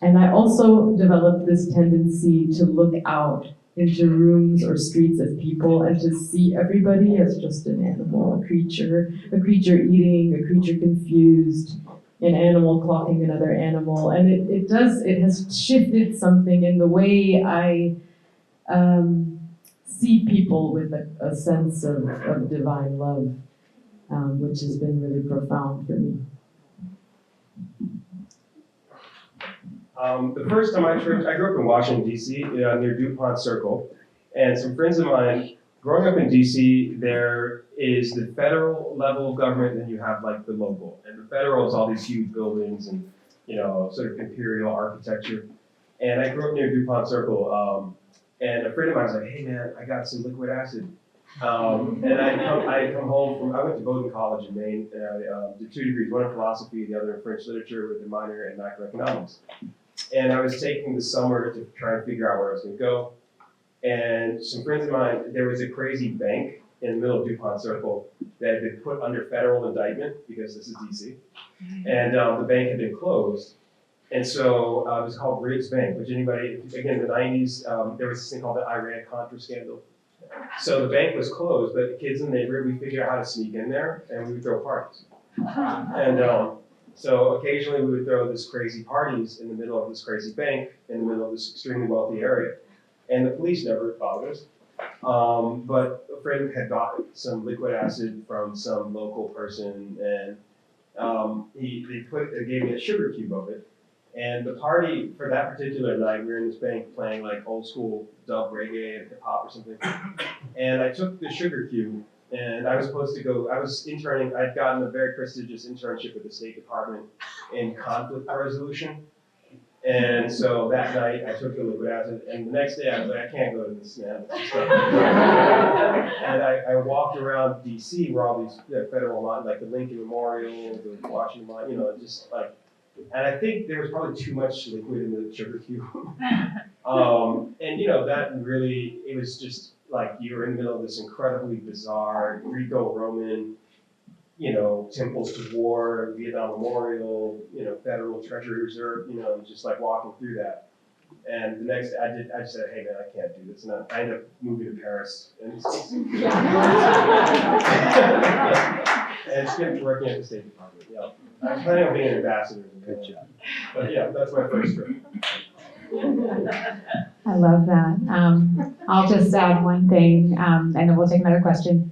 And I also developed this tendency to look out into rooms or streets of people and to see everybody as just an animal, a creature eating, a creature confused, an animal clocking another animal. And it has shifted something in the way I see people with a sense of divine love, which has been really profound for me. The first time I grew up in Washington, D.C., near DuPont Circle, and some friends of mine, growing up in D.C., there is the federal level of government, and then you have like the local. And the federal is all these huge buildings and, sort of imperial architecture. And I grew up near DuPont Circle, and a friend of mine was like, hey man, I got some liquid acid. And I come home I went to Bowdoin College in Maine, and I did 2 degrees, one in philosophy, the other in French literature with a minor in macroeconomics. And I was taking the summer to try and figure out where I was going to go. And some friends of mine, there was a crazy bank in the middle of DuPont Circle that had been put under federal indictment because this is DC. And the bank had been closed. And so it was called Riggs Bank, which anybody, again, in the 90s, there was this thing called the Iran-Contra scandal. So the bank was closed, but the kids in the neighborhood, we figured out how to sneak in there and we would throw parties. And so occasionally we would throw this crazy parties in the middle of this crazy bank, in the middle of this extremely wealthy area. And the police never bothered us. But a friend had gotten some liquid acid from some local person, and they gave me a sugar cube of it. And the party for that particular night, we were in this bank playing like old school dub reggae and hip hop or something. And I took the sugar cube, and I was supposed to go, I was interning, I'd gotten a very prestigious internship with the State Department in conflict resolution. And so that night I took the liquid acid, and the next day I was like, I can't go to this, man. And I walked around DC where all these federal, like the Lincoln Memorial, the Washington Monument, just like, and I think there was probably too much liquid in the sugar cube. And that really, it was just like you were in the middle of this incredibly bizarre Greco-Roman, temples to war, Vietnam Memorial, Federal Treasury Reserve, just like walking through that. And the next day I just said, hey man, I can't do this. And I ended up moving to Paris. And skipped working at the State Department. Yeah. I'm planning on being an ambassador. Good job. But yeah, that's my first trip. I love that. I'll just add one thing, and then we'll take another question.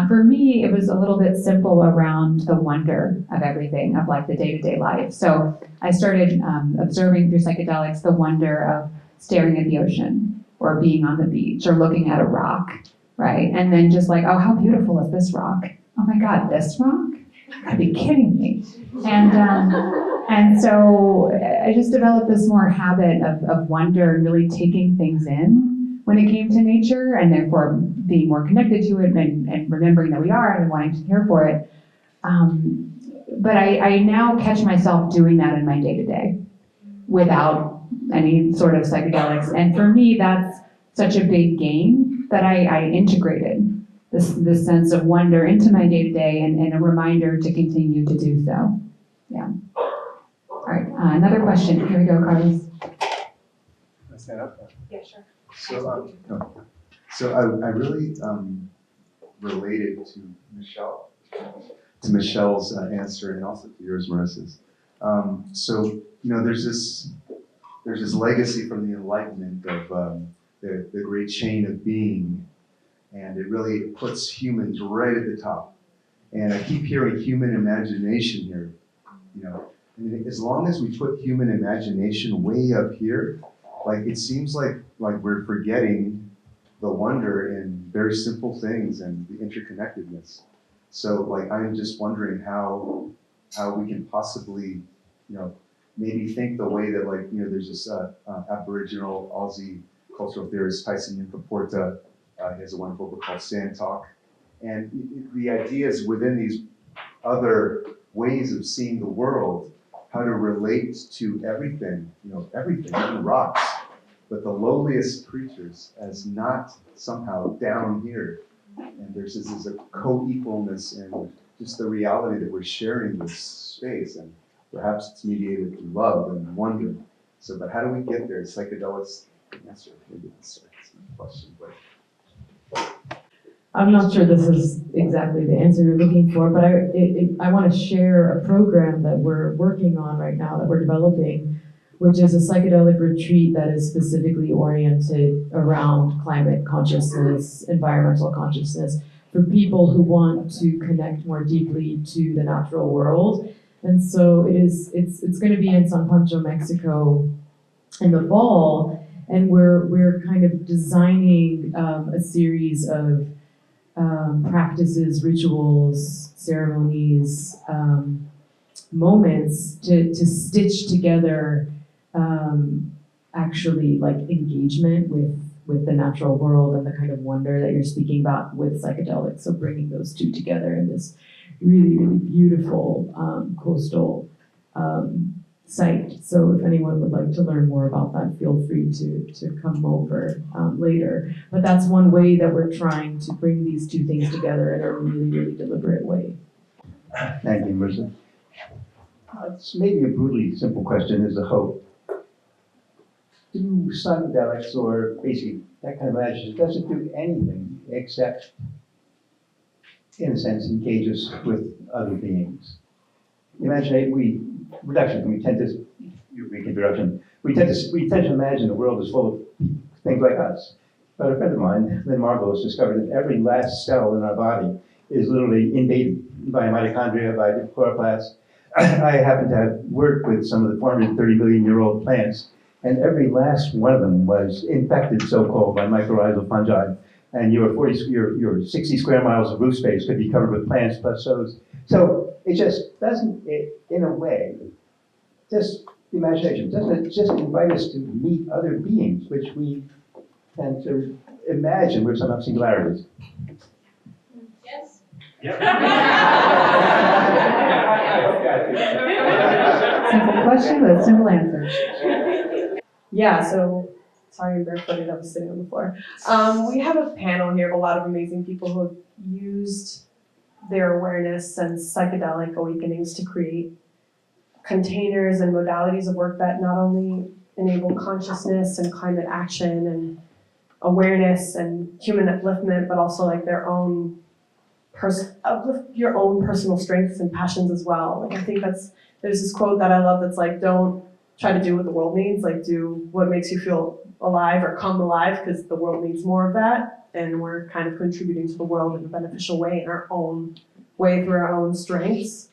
For me, it was a little bit simple around the wonder of everything, of like the day-to-day life. So I started observing through psychedelics the wonder of staring at the ocean, or being on the beach, or looking at a rock, right? And then just like, oh, how beautiful is this rock? Oh my God, this rock? You gotta be kidding me. And so I just developed this more habit of wonder and really taking things in when it came to nature, and therefore being more connected to it and remembering that we are and wanting to care for it. But I now catch myself doing that in my day-to-day without any sort of psychedelics. And for me, that's such a big gain that I integrated this sense of wonder into my day-to-day and a reminder to continue to do so. Yeah. All right, another question. Here we go, Carlos. Can I stand up? Yeah, sure. So I really related to Michelle's answer, and also to yours, Marissa's. So there's this legacy from the Enlightenment of the great chain of being, and it really puts humans right at the top. And I keep hearing human imagination here. And as long as we put human imagination way up here, like it seems like we're forgetting the wonder in very simple things and the interconnectedness. So like I'm just wondering how we can possibly, maybe think the way that there's this Aboriginal Aussie cultural theorist Tyson Yunkaporta, he has a wonderful book called Sand Talk. And the ideas within these other ways of seeing the world, how to relate to everything, everything, even rocks, but the lowliest creatures as not somehow down here. And there's a co-equalness and just the reality that we're sharing this space, and perhaps it's mediated through love and wonder. So, but how do we get there? Psychedelics, answer, maybe that's a question, but. I'm not sure this is exactly the answer you're looking for, but I want to share a program that we're working on right now, that we're developing, which is a psychedelic retreat that is specifically oriented around climate consciousness, environmental consciousness, for people who want to connect more deeply to the natural world. And so it's going to be in San Pancho, Mexico in the fall, and we're kind of designing a series of practices, rituals, ceremonies, moments to stitch together actually like engagement with the natural world and the kind of wonder that you're speaking about with psychedelics. So bringing those two together in this really, really beautiful coastal site. So if anyone would like to learn more about that, feel free to come over later. But that's one way that we're trying to bring these two things together in a really, really deliberate way. Thank you, Marissa. It's maybe a brutally simple question, is a hope. Do psychedelics, or basically that kind of magic, doesn't do anything except, in a sense, engage us with other beings. imagine we tend to, reconstruction, we tend to imagine the world is full of things like us. But a friend of mine, Lynn Margos, discovered that every last cell in our body is literally invaded by mitochondria, by chloroplasts. I happen to have worked with some of the 430 million-year-old plants, and every last one of them was infected, so-called, by mycorrhizal fungi. And your 60 square miles of roof space could be covered with plants plus those. So it just doesn't, in a way, just the imagination, doesn't it just invite us to meet other beings, which we tend to imagine we're somehow singularities? Yes. Simple question, but simple answer. Yeah, so sorry I'm barefooted, I was sitting on the floor. We have a panel here of a lot of amazing people who have used their awareness and psychedelic awakenings to create containers and modalities of work that not only enable consciousness and climate action and awareness and human upliftment, but also like their own uplift your own personal strengths and passions as well. Like I think there's this quote that I love that's like, don't try to do what the world needs, like do what makes you feel alive or come alive, because the world needs more of that, and we're kind of contributing to the world in a beneficial way in our own way through our own strengths.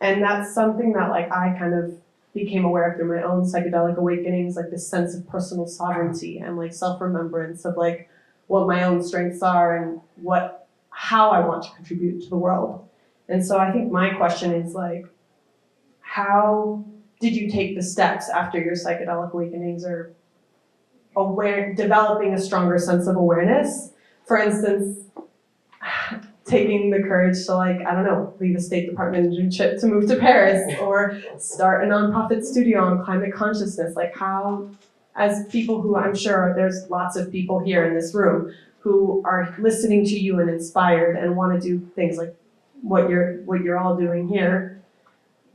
And that's something that like I kind of became aware of through my own psychedelic awakenings, like this sense of personal sovereignty and like self-remembrance of like what my own strengths are and how I want to contribute to the world. And so I think my question is like, how did you take the steps after your psychedelic awakenings or developing a stronger sense of awareness? For instance, taking the courage to like, I don't know, leave a State Department internship to move to Paris or start a nonprofit studio on climate consciousness. Like how, as people who I'm sure there's lots of people here in this room who are listening to you and inspired and want to do things like what you're all doing here,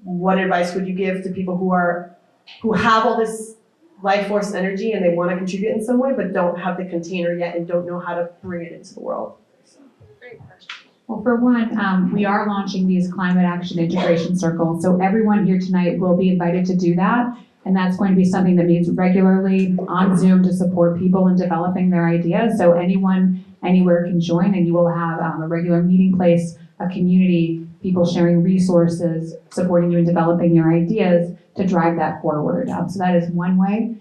what advice would you give to people who have all this life force energy and they want to contribute in some way but don't have the container yet and don't know how to bring it into the world? Great question. Well, for one, we are launching these climate action integration circles, so everyone here tonight will be invited to do that. And that's going to be something that meets regularly on Zoom to support people in developing their ideas. So anyone, anywhere can join, and you will have a regular meeting place, a community, people sharing resources, supporting you in developing your ideas to drive that forward. So that is one way.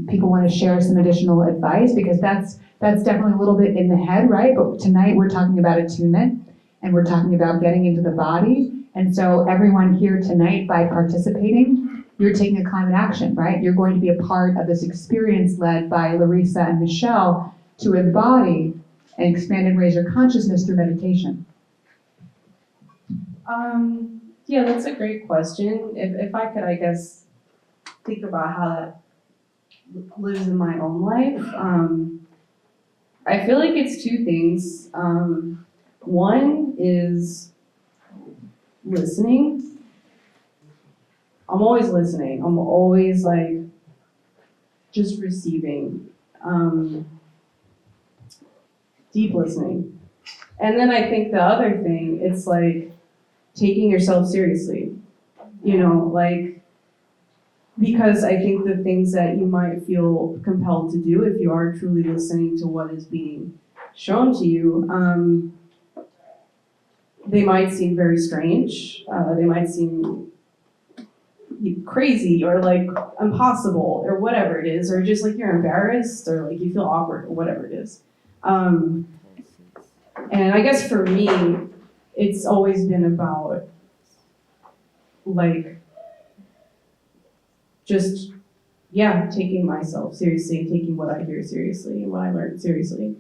People want to share some additional advice because that's definitely a little bit in the head, right? But tonight we're talking about attunement and we're talking about getting into the body. And so everyone here tonight, by participating, you're taking a climate action, right? You're going to be a part of this experience led by Larissa and Michelle to embody and expand and raise your consciousness through meditation. Yeah, that's a great question. If I could, I guess, think about how that lives in my own life, I feel like it's two things. One is listening. I'm always listening. I'm always like just receiving, deep listening. And then I think the other thing, it's like taking yourself seriously, like, because I think the things that you might feel compelled to do if you are truly listening to what is being shown to you, they might seem very strange. They might seem crazy or like impossible or whatever it is, or just like you're embarrassed or like you feel awkward or whatever it is. And I guess for me, it's always been about like just, taking myself seriously and taking what I hear seriously and what I learn seriously.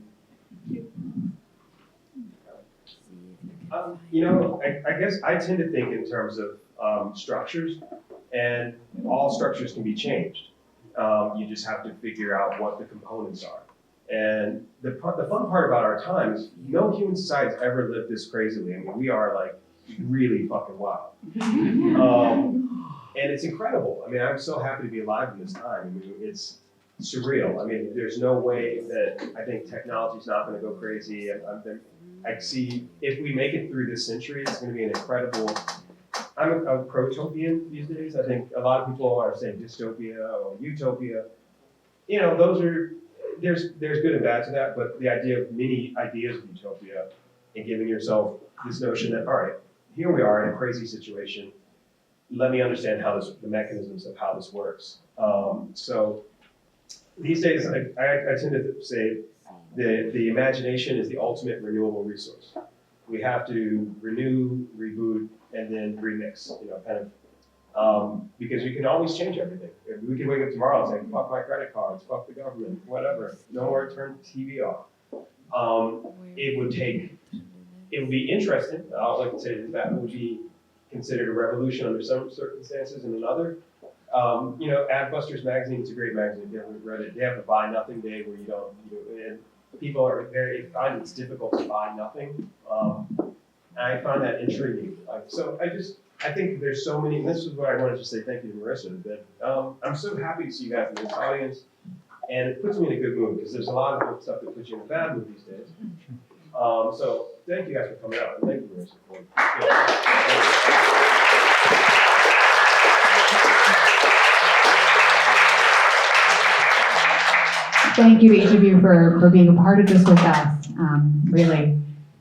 I guess I tend to think in terms of structures, and all structures can be changed. You just have to figure out what the components are. And the fun part about our time is no human society has ever lived this crazily. I mean, we are like really fucking wild. And it's incredible. I mean, I'm so happy to be alive in this time. I mean, it's surreal. I mean, there's no way that I think technology's not going to go crazy. I see if we make it through this century, it's going to be an incredible I'm a pro-topian these days. I think a lot of people are saying dystopia or utopia. You know, those are, there's good and bad to that, but the idea of many ideas of utopia and giving yourself this notion that, all right, here we are in a crazy situation. Let me understand how this, the mechanisms of how this works. So these days, I tend to say the imagination is the ultimate renewable resource. We have to renew, reboot, and then remix, you know, kind of, because we can always change everything. We can wake up tomorrow and say, fuck my credit cards, fuck the government, whatever. No more turn the TV off. It would be interesting. I would like to say that would be considered a revolution under some circumstances and another. You know, Adbusters magazine is a great magazine. If you haven't read it, they have a buy nothing day where you don't, and people are find it's difficult to buy nothing. I find that intriguing. So I think there's so many, and this is what I wanted to say thank you to Marissa, that I'm so happy to see you guys in this audience, and it puts me in a good mood, because there's a lot of stuff that puts you in a bad mood these days. So thank you guys for coming out, and thank you, Marissa, for Thank you to each of you for being a part of this with us, really.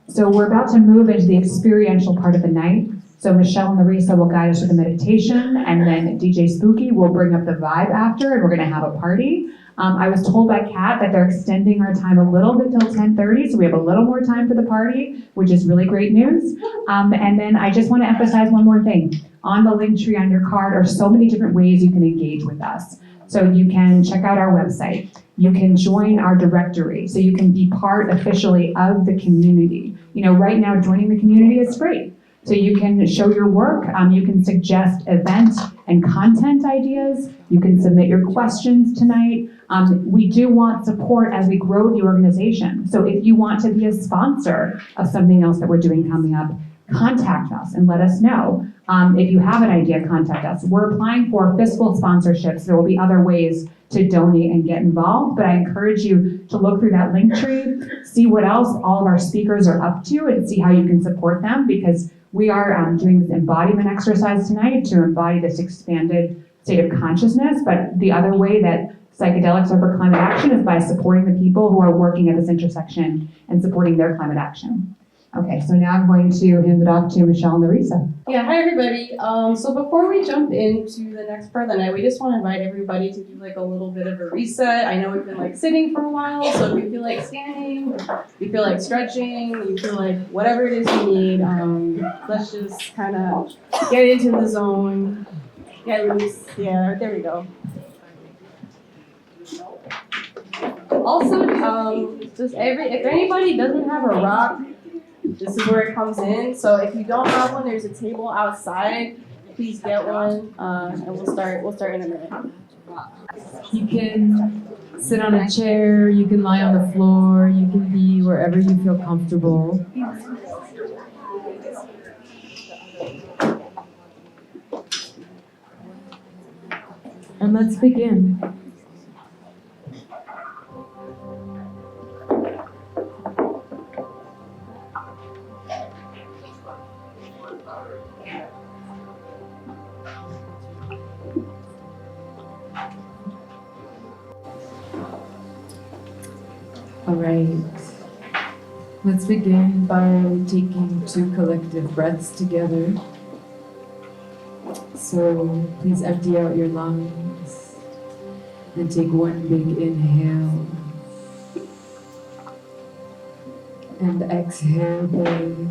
So we're about to move into the experiential part of the night. So Michelle and Larissa will guide us with a meditation, and then DJ Spooky will bring up the vibe after, and we're gonna have a party. I was told by Kat that they're extending our time a little bit till 10:30, so we have a little more time for the party, which is really great news. And then I just wanna emphasize one more thing. On the link tree on your card are so many different ways you can engage with us. So you can check out our website. You can join our directory, so you can be part officially of the community. You know, right now joining the community is free. So you can show your work, you can suggest event and content ideas, you can submit your questions tonight. We do want support as we grow the organization. So if you want to be a sponsor of something else that we're doing coming up, contact us and let us know. If you have an idea, contact us. We're applying for fiscal sponsorships. There will be other ways to donate and get involved, but I encourage you to look through that link tree, see what else all of our speakers are up to, and see how you can support them, because we are doing this embodiment exercise tonight to embody this expanded state of consciousness. But the other way that psychedelics are for climate action is by supporting the people who are working at this intersection and supporting their climate action. Okay, so now I'm going to hand it off to Michelle and Larissa. Yeah, hi everybody. So before we jump into the next part of the night, we just want to invite everybody to do like a little bit of a reset. I know we've been like sitting for a while, so if you feel like standing, you feel like stretching, you feel like whatever it is you need, let's just kind of get into the zone, get loose. Yeah, there we go. Also, if anybody doesn't have a rock, this is where it comes in. So if you don't have one, there's a table outside. Please get one, and we'll start in a minute. You can sit on a chair, you can lie on the floor, you can be wherever you feel comfortable. And let's begin. All right, let's begin by taking 2 collective breaths together. So please empty out your lungs and take 1 big inhale and exhale big.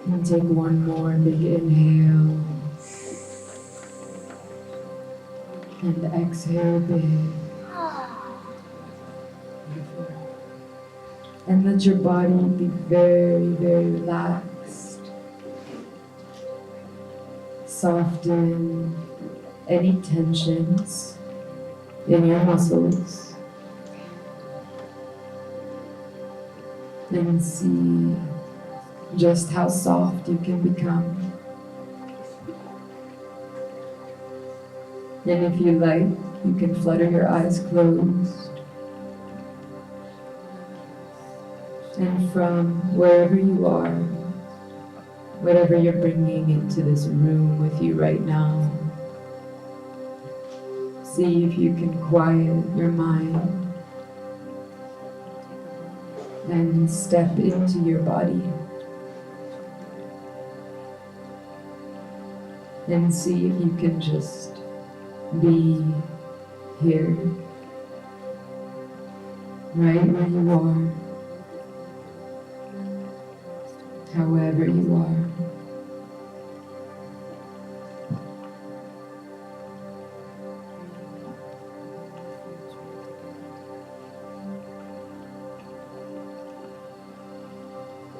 And take 1 more big inhale. And exhale big. Beautiful. And let your body be very, very relaxed. Soften any tensions in your muscles. And see just how soft you can become. And if you like, you can flutter your eyes closed. And from wherever you are, whatever you're bringing into this room with you right now. See if you can quiet your mind and step into your body. And see if you can just be here, right where you are, however you are.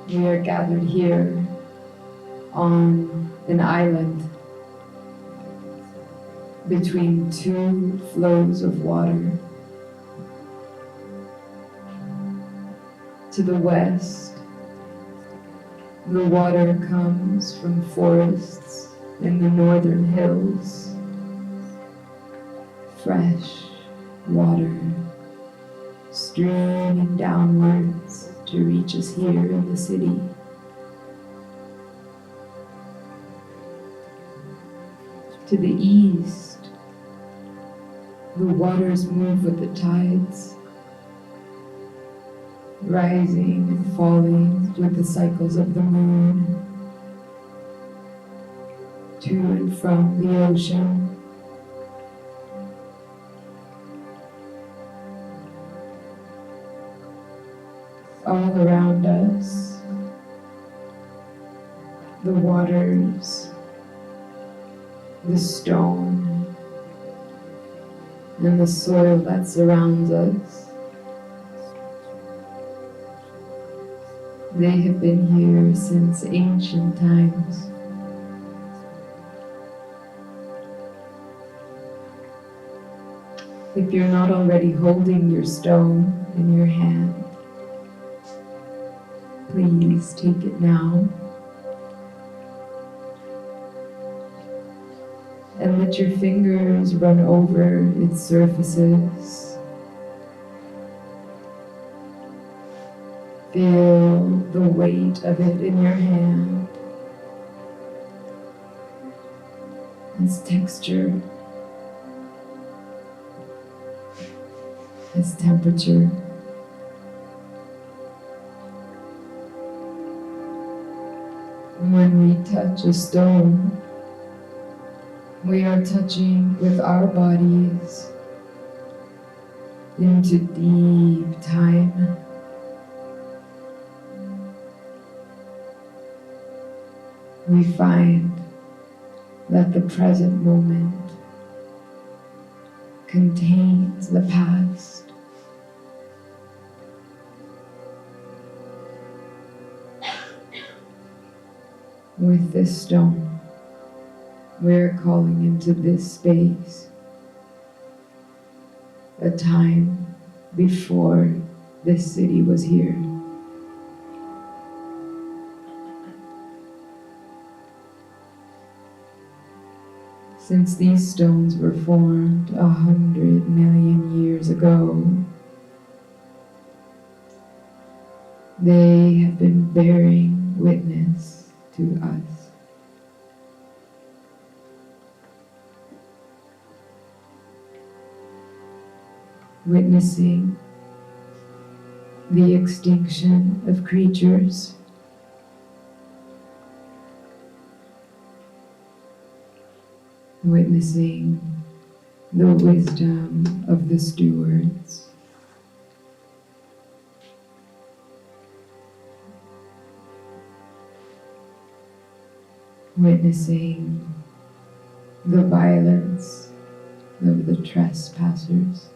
We are gathered here on an island between two flows of water. To the west, the water comes from forests in the northern hills. Fresh water streaming downwards to reach us here in the city. To the east, the waters move with the tides, rising and falling with the cycles of the moon, to and from the ocean. All around us, the waters, the stone, and the soil that surrounds us. They have been here since ancient times. If you're not already holding your stone in your hand, please take it now. And let your fingers run over its surfaces. Feel the weight of it in your hand. Its texture, its temperature. When we touch a stone, we are touching with our bodies into deep time. We find that the present moment contains the past. With this stone, we're calling into this space a time before this city was here. Since these stones were formed 100 million years ago, they have been bearing witness to us. Witnessing the extinction of creatures, witnessing the wisdom of the stewards, witnessing the violence of the trespassers.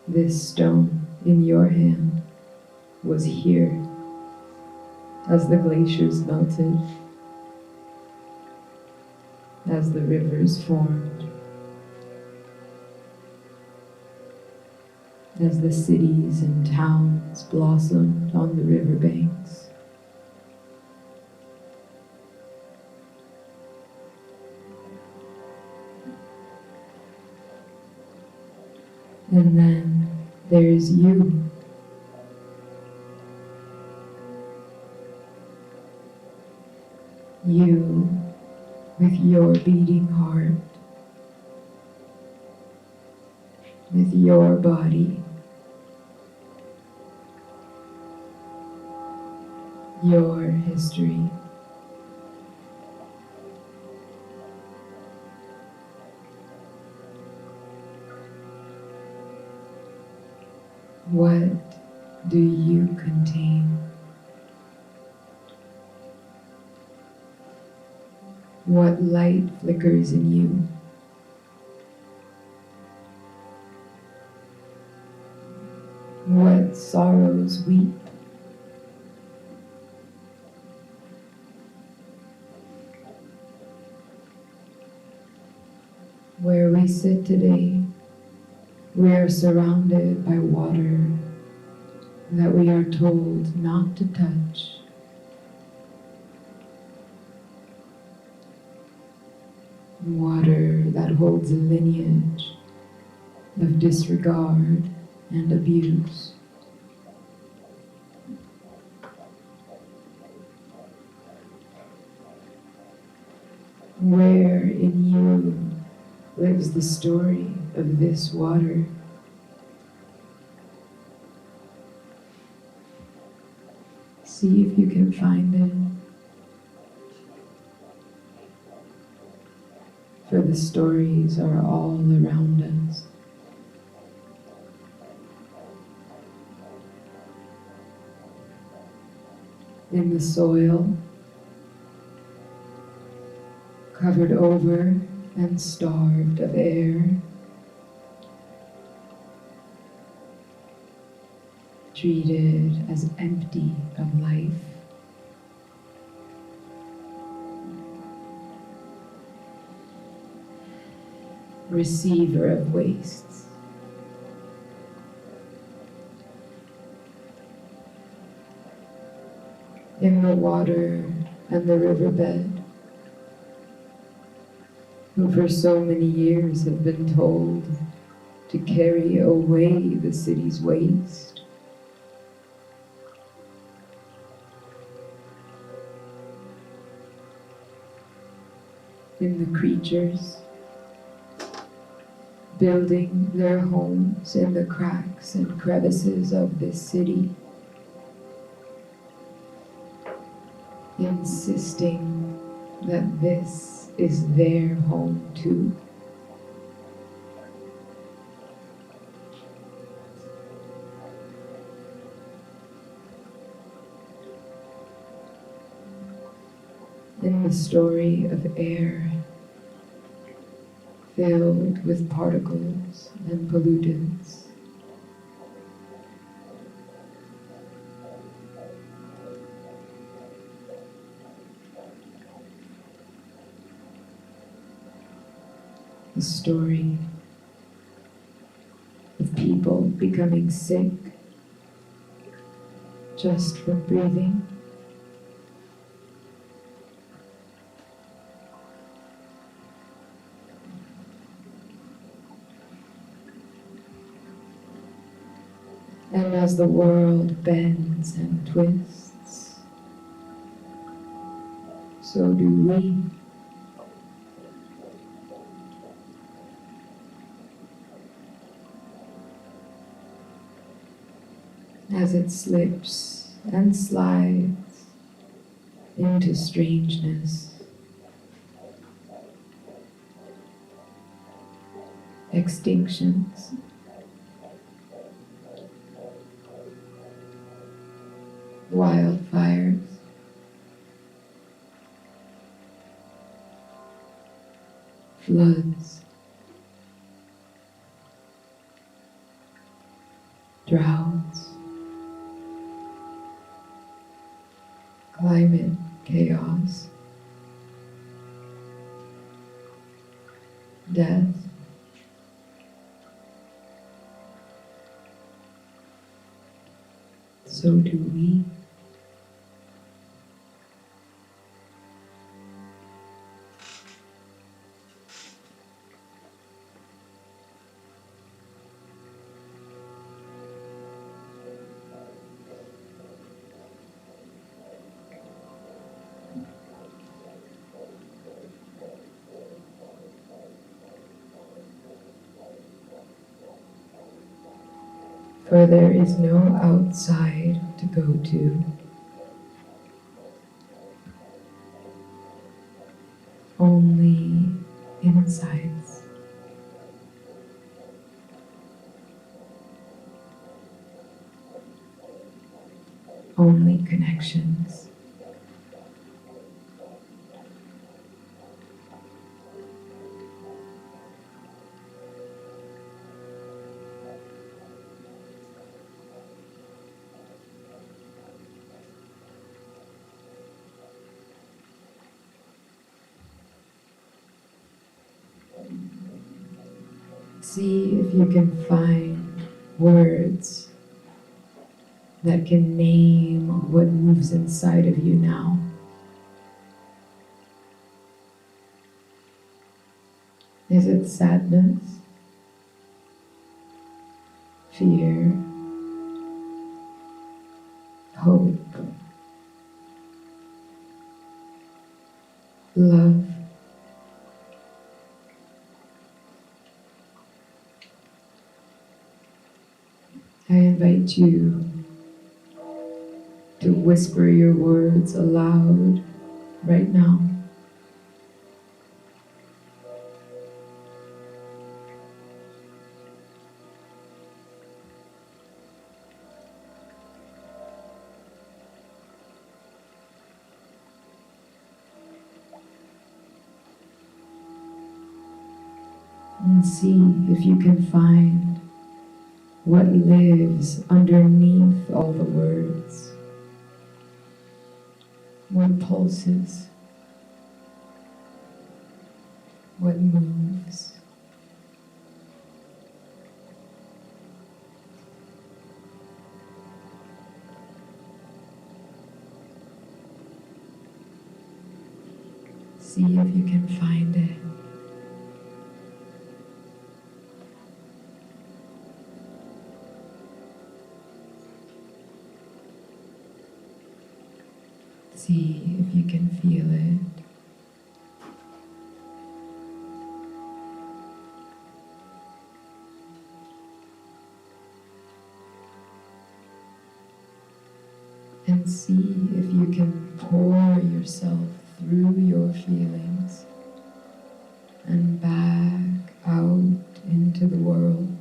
This stone in your hand was here as the glaciers melted, as the rivers formed, as the cities and towns blossomed on the riverbanks. And then there's you, You with your beating heart, with your body, your history. What do you contain? What light flickers in you? What sorrows weep? Where we sit today, we are surrounded by water that we are told not to touch. Water that holds a lineage of disregard and abuse. Where in you lives the story of this water? See if you can find it. For the stories are all around us. In the soil, covered over and starved of air, treated as empty of life. Receiver of wastes. In the water and the riverbed, who for so many years have been told to carry away the city's waste. In the creatures, building their homes in the cracks and crevices of this city, insisting that this is their home too. In the story of air, filled with particles and pollutants, the story of people becoming sick just from breathing. And as the world bends and twists, so do we. As it slips and slides into strangeness, extinctions, wildfires, floods, droughts, climate chaos, death, so do we. for there is no outside to go to. Only insides. Only connections. See if you can find words that can name what moves inside of you now. Is it sadness, fear, hope, love? I invite you to whisper your words aloud right now. And see if you can find what lives underneath all the words. What pulses? What moves? See if you can find it. See if you can feel it. And see if you can pour yourself through your feelings and back out into the world.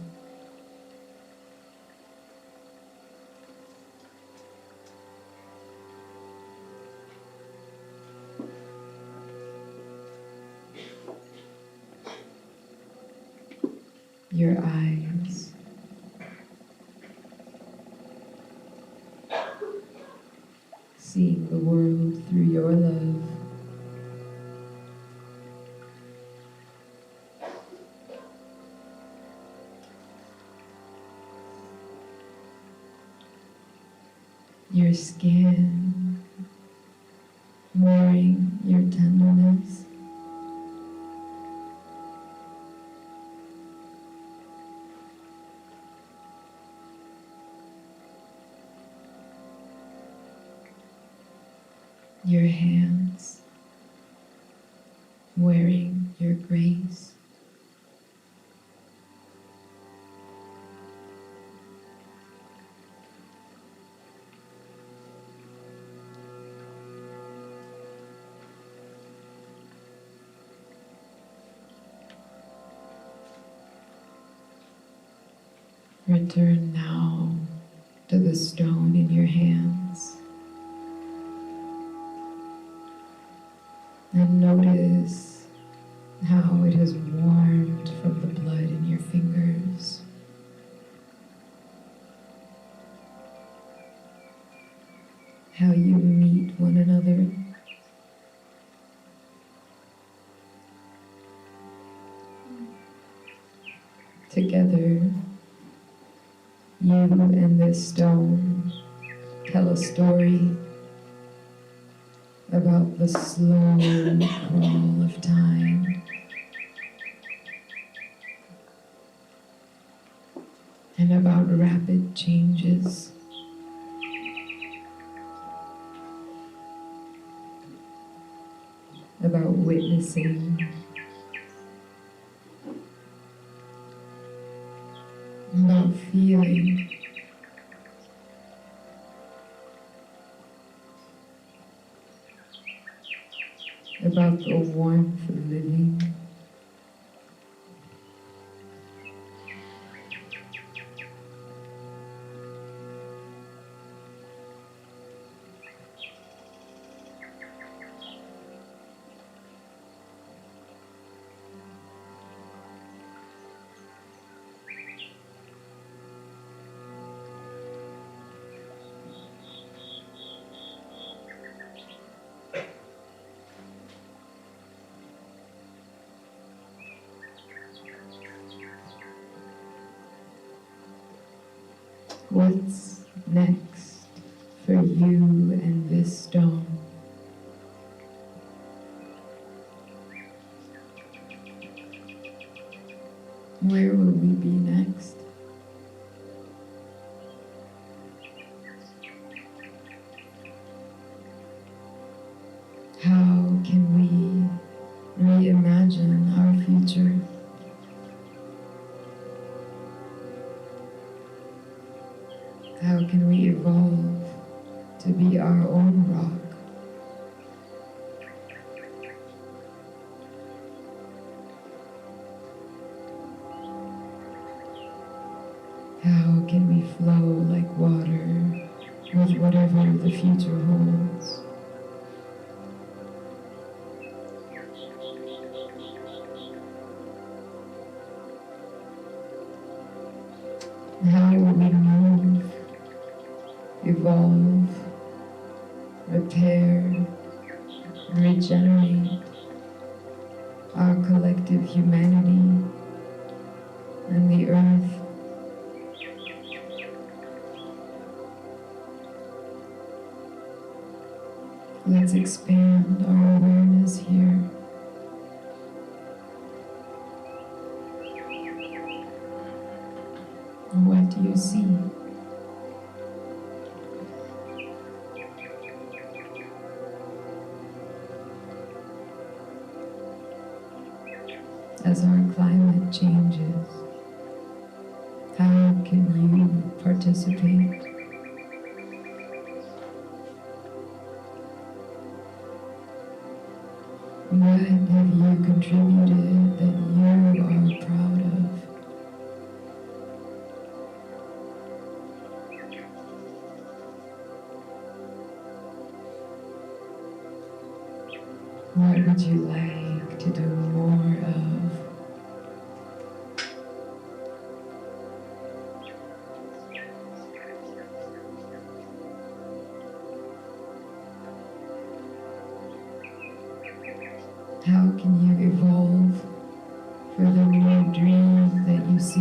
Your eyes, seeing the world through your love. Your skin, wearing your tenderness. Your hands, wearing your grace. Return now to the stone in your hands. And notice how it has warmed from the blood in your fingers. How you meet one another. Together, you and this stone tell a story about the slow crawl of time and about rapid changes. About witnessing, about feeling, about the warmth of living. What's next for you and this stone? Where will we be next? How can we reimagine our future? How can we evolve to be our own rock? How can we flow like water with whatever the future holds? How will we move, evolve, repair, regenerate our collective humanity and the earth? Let's expand our awareness here. What do you see? As our climate changes, how can you participate? What have you contributed that you are proud of? What would you like to do more of? How can you evolve for the new dream that you see?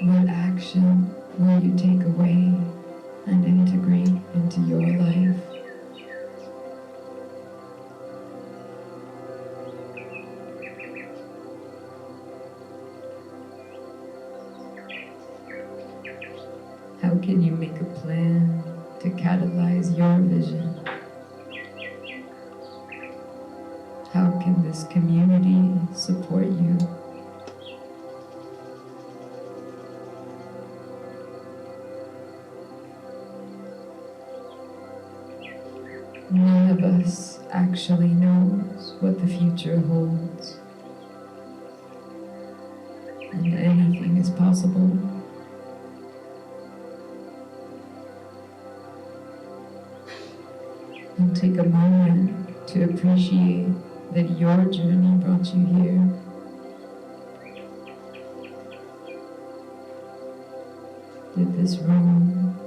What action will you take away and integrate into your life? How can you make a plan to catalyze your vision? How can this community support you? None of us actually knows what the future holds, and anything is possible. And take a moment to appreciate that your journey brought you here. That this room,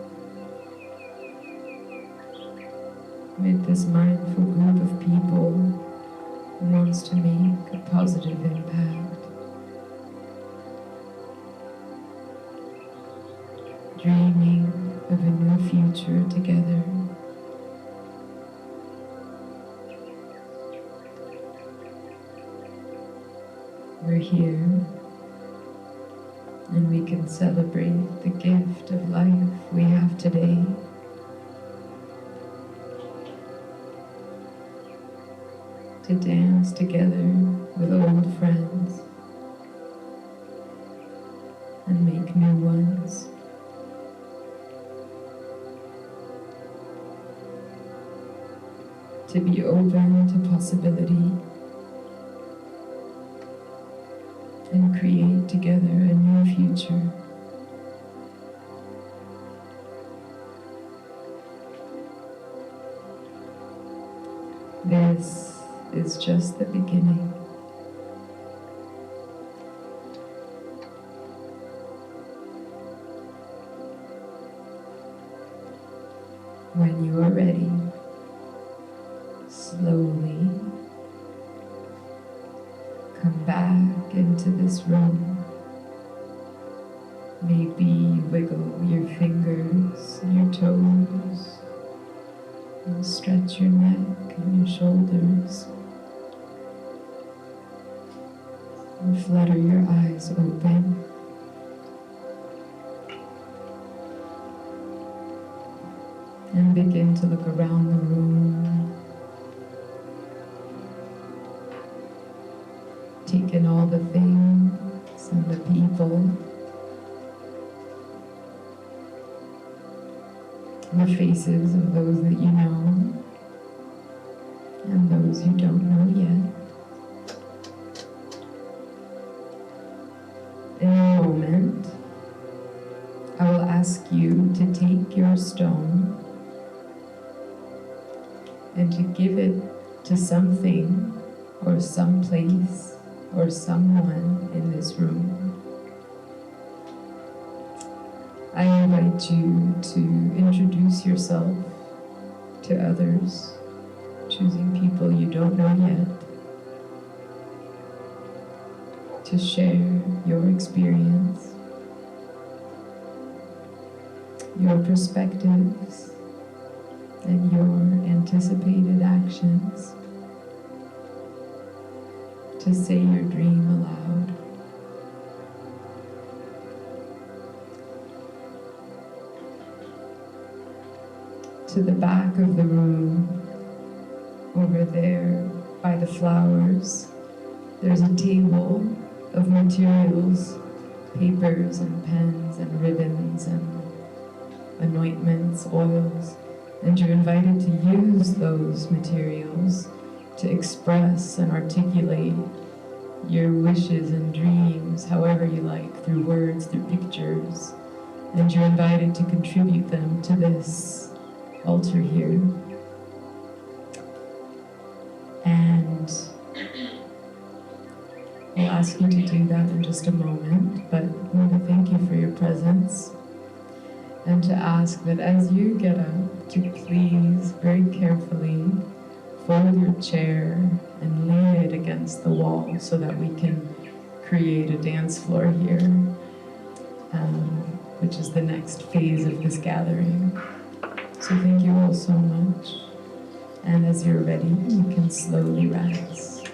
with this mindful group of people, wants to make a positive impact. Dreaming of a new future together. We're here, and we can celebrate the gift of life we have today. to dance together with old friends and make new ones. To be open to possibility and create together a new future. This is just the beginning. When you are ready, slowly come back into this room. Maybe wiggle your fingers, your toes, and stretch your neck and your shoulders. And flutter your eyes open. And begin to look around the room. Take in all the things and the people. The faces of those that you know and those you don't know yet. In a moment, I will ask you to take your stone and to give it to something or someplace or someone in this room. I invite you to introduce yourself to others, choosing people you don't know yet, to share your experience, your perspectives, and your anticipated actions, to say your dream aloud. To the back of the room, over there by the flowers, there's a table of materials, papers and pens and ribbons and anointments, oils, and you're invited to use those materials to express and articulate your wishes and dreams however you like, through words, through pictures, and you're invited to contribute them to this altar here. And I'll ask you to do that in just a moment, but I want to thank you for your presence and to ask that as you get up, to please very carefully fold your chair and lean it against the wall so that we can create a dance floor here, which is the next phase of this gathering. So thank you all so much. And as you're ready, you can slowly rise.